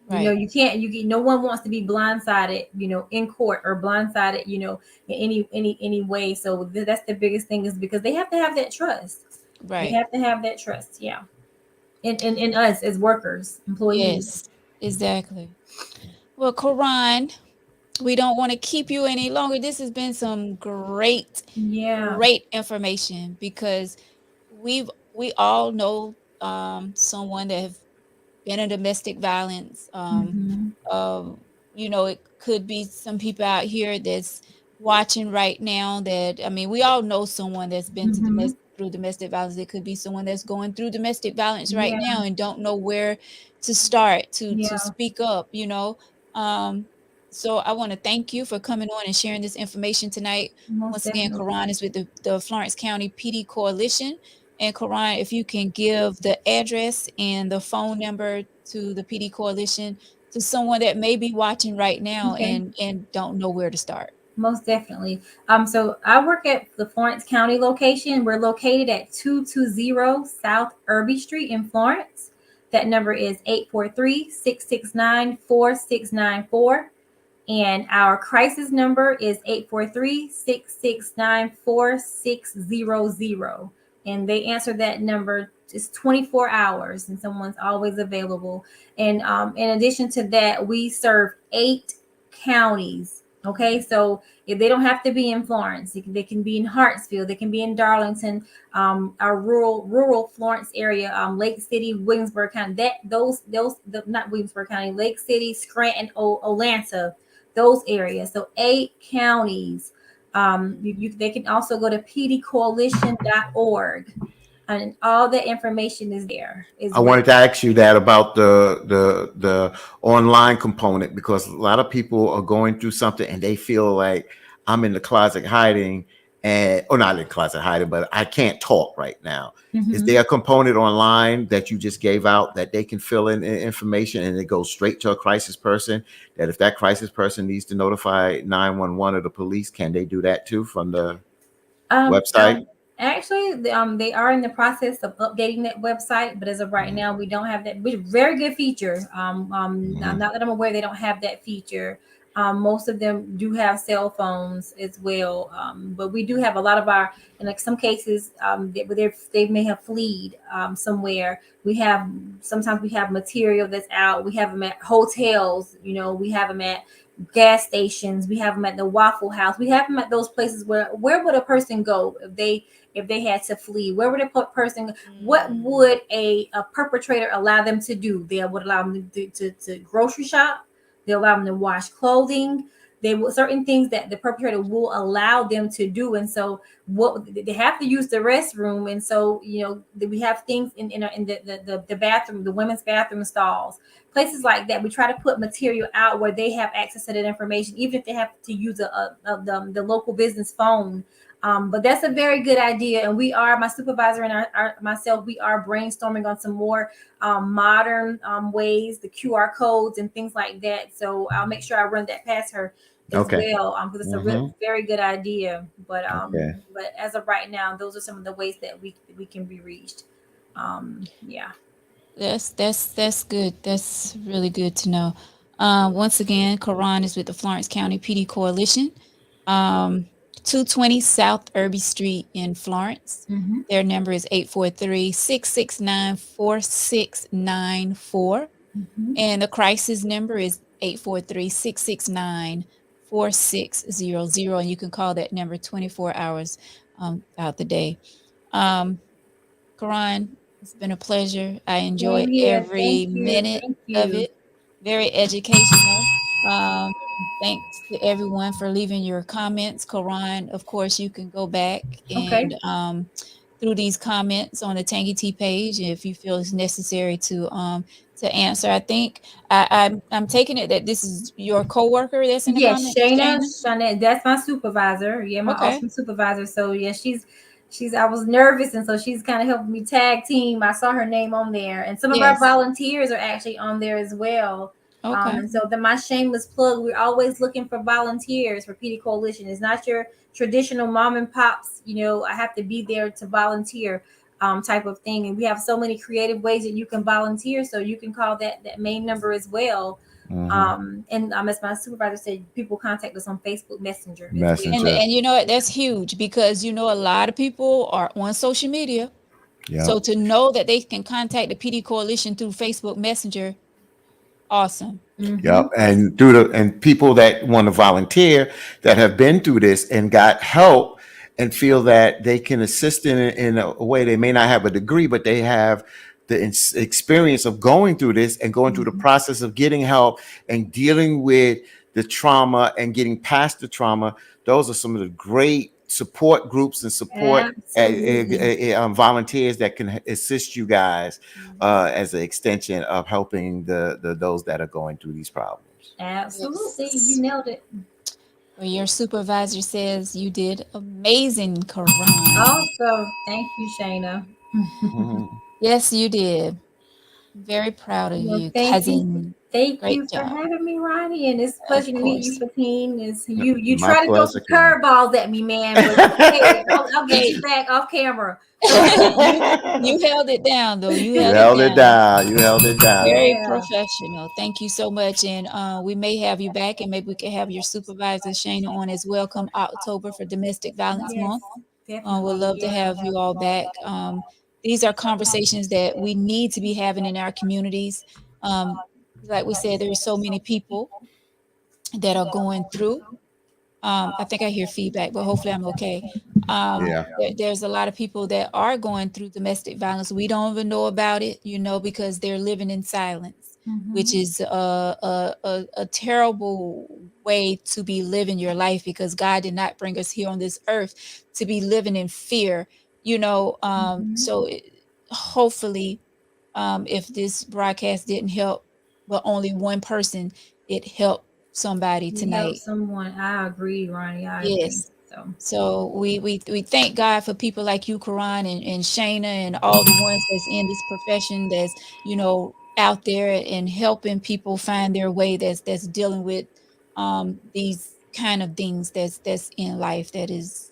[SPEAKER 1] Right.
[SPEAKER 2] You can't. No one wants to be blindsided, in court, or blindsided, in any way. So that's the biggest thing, is because they have to have that trust.
[SPEAKER 1] Right.
[SPEAKER 2] They have to have that trust. Yeah. In us as workers, employees.
[SPEAKER 1] Yes, exactly. Well, Karan, we don't want to keep you any longer. This has been some great information, because we all know someone that have been in domestic violence. It could be some people out here that's watching right now that, we all know someone that's been through domestic violence. It could be someone that's going through domestic violence right now and don't know where to start to speak up, So I want to thank you for coming on and sharing this information tonight. Once again, Karan is with the Florence County Pee Dee Coalition. And Karan, if you can give the address and the phone number to the Pee Dee Coalition to someone that may be watching right now and don't know where to start.
[SPEAKER 2] Most definitely. So I work at the Florence County location. We're located at 220 South Irby Street in Florence. That number is 843-669-4694. And our crisis number is 843-669-4600. And they answer that number. It's 24 hours, and someone's always available. And in addition to that, we serve 8 counties. Okay, so if they don't have to be in Florence, they can be in Hartsfield, they can be in Darlington, our rural Florence area, Lake City, Williamsburg County, not Williamsburg County, Lake City, Scranton, Olathe, those areas. So 8 counties. They can also go to pdcoalition.org. And all the information is there.
[SPEAKER 3] I wanted to ask you that about the online component, because a lot of people are going through something and they feel like, I'm in the closet hiding, or not in the closet hiding, but I can't talk right now. Is there a component online that you just gave out that they can fill in information and it goes straight to a crisis person, that if that crisis person needs to notify 911 or the police, can they do that too from the website?
[SPEAKER 2] Actually, they are in the process of updating that website, but as of right now, we don't have that. Very good feature. Not that I'm aware, they don't have that feature. Most of them do have cell phones as well, but we do have a lot of our, in like some cases, they may have fled somewhere. Sometimes we have material that's out. We have them at hotels. We have them at gas stations. We have them at the Waffle House. We have them at those places where would a person go if they had to flee? Where would a person? What would a perpetrator allow them to do? They would allow them to grocery shop. They allow them to wash clothing. They will, certain things that the perpetrator will allow them to do. And so they have to use the restroom. And so, we have things in the bathroom, the women's bathroom stalls, places like that. We try to put material out where they have access to that information, even if they have to use the local business phone. But that's a very good idea. And my supervisor and myself, we are brainstorming on some more modern ways, the QR codes and things like that. So I'll make sure I run that past her as well, because it's a very good idea. But as of right now, those are some of the ways that we can be reached. Yeah.
[SPEAKER 1] That's good. That's really good to know. Once again, Karan is with the Florence County PD Coalition, um, 220 South Irby Street in Florence.
[SPEAKER 2] Mm-hmm.
[SPEAKER 1] Their number is 843-669-4694.
[SPEAKER 2] Mm-hmm.
[SPEAKER 1] And the crisis number is 843-669-4600. And you can call that number 24 hours out the day. Um, Karan, it's been a pleasure. I
[SPEAKER 2] Same
[SPEAKER 1] enjoyed
[SPEAKER 2] here.
[SPEAKER 1] every
[SPEAKER 2] Thank you.
[SPEAKER 1] minute
[SPEAKER 2] Thank
[SPEAKER 1] of
[SPEAKER 2] you.
[SPEAKER 1] it. Very educational. Um, Thanks to everyone for leaving your comments. Karan, of course, you can go back
[SPEAKER 2] Okay.
[SPEAKER 1] and through these comments on the Tangy T page if you feel it's necessary to answer. I think I'm taking it that this is your coworker that's in the
[SPEAKER 2] Yes,
[SPEAKER 1] comments,
[SPEAKER 2] Shayna,
[SPEAKER 1] Shayna.
[SPEAKER 2] Shana, that's my supervisor. Yeah, my
[SPEAKER 1] Okay.
[SPEAKER 2] awesome supervisor. So yeah, she's I was nervous and so she's kind of helping me tag team. I saw her name on there. And some of our
[SPEAKER 1] Yes.
[SPEAKER 2] volunteers are actually on there as well.
[SPEAKER 1] Okay.
[SPEAKER 2] And so my shameless plug, we're always looking for volunteers for PD Coalition. It's not your traditional mom and pops, I have to be there to volunteer type of thing. And we have so many creative ways that you can volunteer. So you can call that main number as well. And as my supervisor said, people contact us on Facebook Messenger as well.
[SPEAKER 3] Messenger.
[SPEAKER 1] And you know what? That's huge because a lot of people are on social media.
[SPEAKER 3] Yeah.
[SPEAKER 1] So to know that they can contact the PD Coalition through Facebook Messenger, awesome.
[SPEAKER 3] Yep. And and people that want to volunteer that have been through this and got help and feel that they can assist in a way they may not have a degree, but they have the experience of going through this and going through the process of getting help and dealing with the trauma and getting past the trauma. Those are some of the great support groups and support volunteers that can assist you guys as an extension of helping the those that are going through these problems.
[SPEAKER 2] Absolutely.
[SPEAKER 1] Yes.
[SPEAKER 2] You nailed it.
[SPEAKER 1] Well, your supervisor says you did amazing, Karan.
[SPEAKER 2] Awesome. Thank you, Shayna.
[SPEAKER 1] Yes, you did. Very proud of
[SPEAKER 2] Well,
[SPEAKER 1] you,
[SPEAKER 2] thank you.
[SPEAKER 1] cousin.
[SPEAKER 2] Thank you
[SPEAKER 1] Great
[SPEAKER 2] for
[SPEAKER 1] job.
[SPEAKER 2] having me, Ronnie. And it's a
[SPEAKER 1] Of
[SPEAKER 2] pleasure to meet you,
[SPEAKER 1] course.
[SPEAKER 2] Fatine. You
[SPEAKER 3] My
[SPEAKER 2] try to throw some
[SPEAKER 3] pleasure, Karen.
[SPEAKER 2] curveballs at me, man, but hey, I'll get
[SPEAKER 1] Hey,
[SPEAKER 2] you back off camera.
[SPEAKER 1] you held it down though. You
[SPEAKER 3] You
[SPEAKER 1] held it
[SPEAKER 3] held it
[SPEAKER 1] down.
[SPEAKER 3] down. You held it down.
[SPEAKER 1] Very
[SPEAKER 2] Yeah.
[SPEAKER 1] professional. Thank you so much. And we may have you back and maybe we can have your supervisor Shayna on as well come October for Domestic Violence
[SPEAKER 2] Yes,
[SPEAKER 1] Month. We'd
[SPEAKER 2] definitely.
[SPEAKER 1] love to have you all back. These are conversations that we need to be having in our communities. Um, like we said, there's so many people that are going through. I think I hear feedback, but hopefully I'm okay.
[SPEAKER 3] Yeah.
[SPEAKER 1] There's a lot of people that are going through domestic violence. We don't even know about it, because they're living in silence, which is a terrible way to be living your life because God did not bring us here on this earth to be living in fear, So hopefully, if this broadcast didn't help, but only one person, it helped somebody
[SPEAKER 2] You help
[SPEAKER 1] tonight.
[SPEAKER 2] someone. I agree, Ronnie. I agree.
[SPEAKER 1] Yes.
[SPEAKER 2] So
[SPEAKER 1] So we thank God for people like you, Karan and Shayna and all the ones that's in this profession that's, out there and helping people find their way that's dealing with these kind of things that's in life that is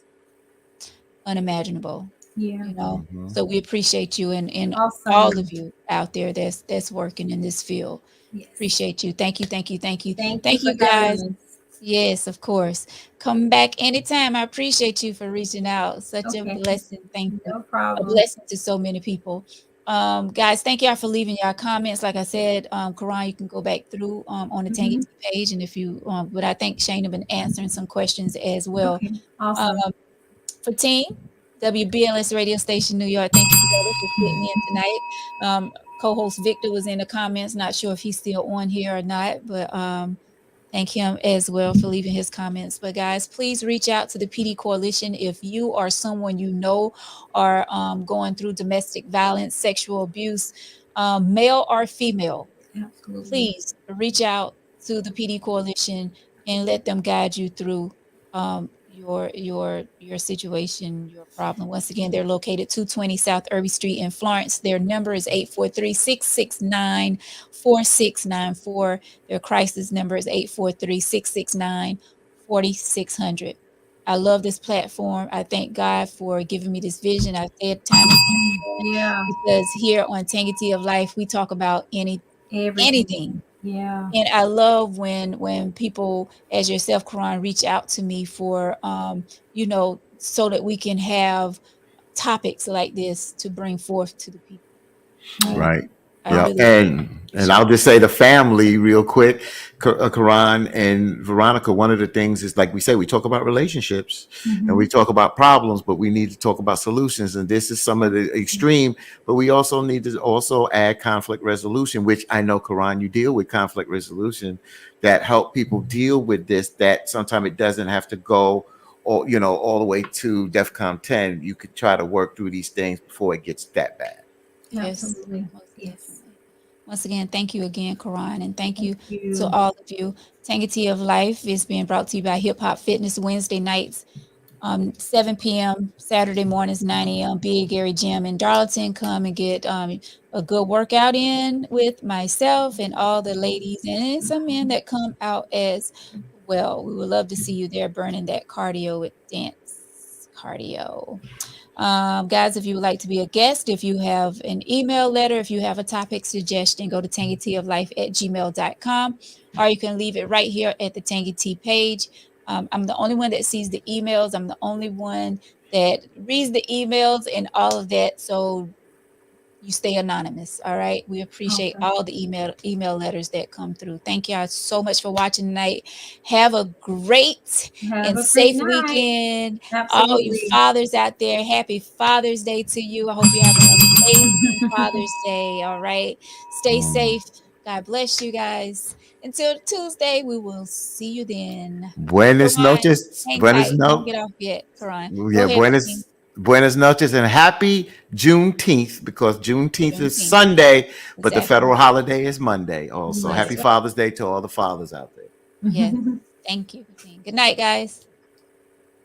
[SPEAKER 1] unimaginable,
[SPEAKER 2] yeah.
[SPEAKER 1] So we appreciate you and all
[SPEAKER 2] Awesome.
[SPEAKER 1] of you out there that's working in this field.
[SPEAKER 2] Yes.
[SPEAKER 1] Appreciate you. Thank you, thank you, thank you.
[SPEAKER 2] Thank you
[SPEAKER 1] Thank
[SPEAKER 2] for
[SPEAKER 1] you guys.
[SPEAKER 2] having us.
[SPEAKER 1] Yes, of course. Come back anytime. I appreciate you for reaching out. Such a
[SPEAKER 2] Okay.
[SPEAKER 1] blessing. Thank you.
[SPEAKER 2] No
[SPEAKER 1] A
[SPEAKER 2] problem.
[SPEAKER 1] blessing to so many people. Guys, thank y'all for leaving y'all comments. Like I said, Karan, you can go back through on the Tangy Tea page, and if you, but I think Shane have been answering some questions as well.
[SPEAKER 2] Okay. Awesome.
[SPEAKER 1] For team WBLS radio station New York, thank you, brother, for fitting in tonight. Co-host Victor was in the comments. Not sure if he's still on here or not, but thank him as well for leaving his comments. But guys, please reach out to the PD Coalition if you are someone are going through domestic violence, sexual abuse, male or female.
[SPEAKER 2] Absolutely.
[SPEAKER 1] Please reach out to the PD Coalition and let them guide you through your situation, your problem. Once again, they're located 220 South Irby Street in Florence. Their number is 843-669-4694. Their crisis number is 843-669-4600. I love this platform. I thank God for giving me this vision. I say it time and time again,
[SPEAKER 2] Yeah.
[SPEAKER 1] because here on Tangy of Life, we talk about
[SPEAKER 2] Everything.
[SPEAKER 1] anything.
[SPEAKER 2] Yeah.
[SPEAKER 1] And I love when people, as yourself, Karan, reach out to me for, so that we can have topics like this to bring forth to the people.
[SPEAKER 2] Yeah.
[SPEAKER 3] Right.
[SPEAKER 1] I
[SPEAKER 3] Yeah.
[SPEAKER 1] really
[SPEAKER 3] And I'll just say the family real quick, Karan and Veronica, one of the things is, like we say, we talk about relationships and we talk about problems, but we need to talk about solutions. And this is some of the extreme, but we also need to also add conflict resolution, which I know, Karan, you deal with conflict resolution that help people deal with this, that sometimes it doesn't have to go or, all the way to DEFCON 10. You could try to work through these things before it gets that bad.
[SPEAKER 1] Yes,
[SPEAKER 2] Absolutely.
[SPEAKER 1] most
[SPEAKER 2] Yes.
[SPEAKER 1] definitely. Once again, thank you again, Karan, and thank you
[SPEAKER 2] Thank
[SPEAKER 1] to
[SPEAKER 2] you.
[SPEAKER 1] all of you. Tangy of Life is being brought to you by Hip Hop Fitness Wednesday nights, 7 p.m. Saturday mornings, 9 a.m. Big Gary Gym in Darlington. Come and get a good workout in with myself and all the ladies, and some men that come out as well. We would love to see you there burning that cardio with dance cardio. Guys, if you would like to be a guest, if you have an email letter, if you have a topic suggestion, go to tangyteaoflife@gmail.com, or you can leave it right here at the Tangy Tea page. I'm the only one that sees the emails. I'm the only one that reads the emails and all of that. So you stay anonymous. All right. We appreciate
[SPEAKER 2] Okay.
[SPEAKER 1] all the email letters that come through. Thank y'all so much for watching tonight. Have a great
[SPEAKER 2] Have
[SPEAKER 1] and
[SPEAKER 2] a great
[SPEAKER 1] safe
[SPEAKER 2] night.
[SPEAKER 1] weekend. All you
[SPEAKER 2] Absolutely.
[SPEAKER 1] fathers out there, happy Father's Day to you. I hope you have an amazing Father's Day. All right. Stay safe. God bless you guys. Until Tuesday, we will see you then.
[SPEAKER 3] Buenas
[SPEAKER 1] Karan,
[SPEAKER 3] noches.
[SPEAKER 1] hang
[SPEAKER 3] Buenas
[SPEAKER 1] tight. Don't
[SPEAKER 3] no.
[SPEAKER 1] get off yet, Karan. Go
[SPEAKER 3] Yeah,
[SPEAKER 1] ahead, King.
[SPEAKER 3] buenas noches and happy Juneteenth, because Juneteenth is
[SPEAKER 1] Juneteenth.
[SPEAKER 3] Sunday, but the
[SPEAKER 1] Exactly.
[SPEAKER 3] federal holiday is Monday. Also,
[SPEAKER 1] That's
[SPEAKER 3] happy
[SPEAKER 2] Yes.
[SPEAKER 1] right.
[SPEAKER 3] Father's Day to all the fathers out there.
[SPEAKER 1] Yes. Thank you, King. Good night, guys.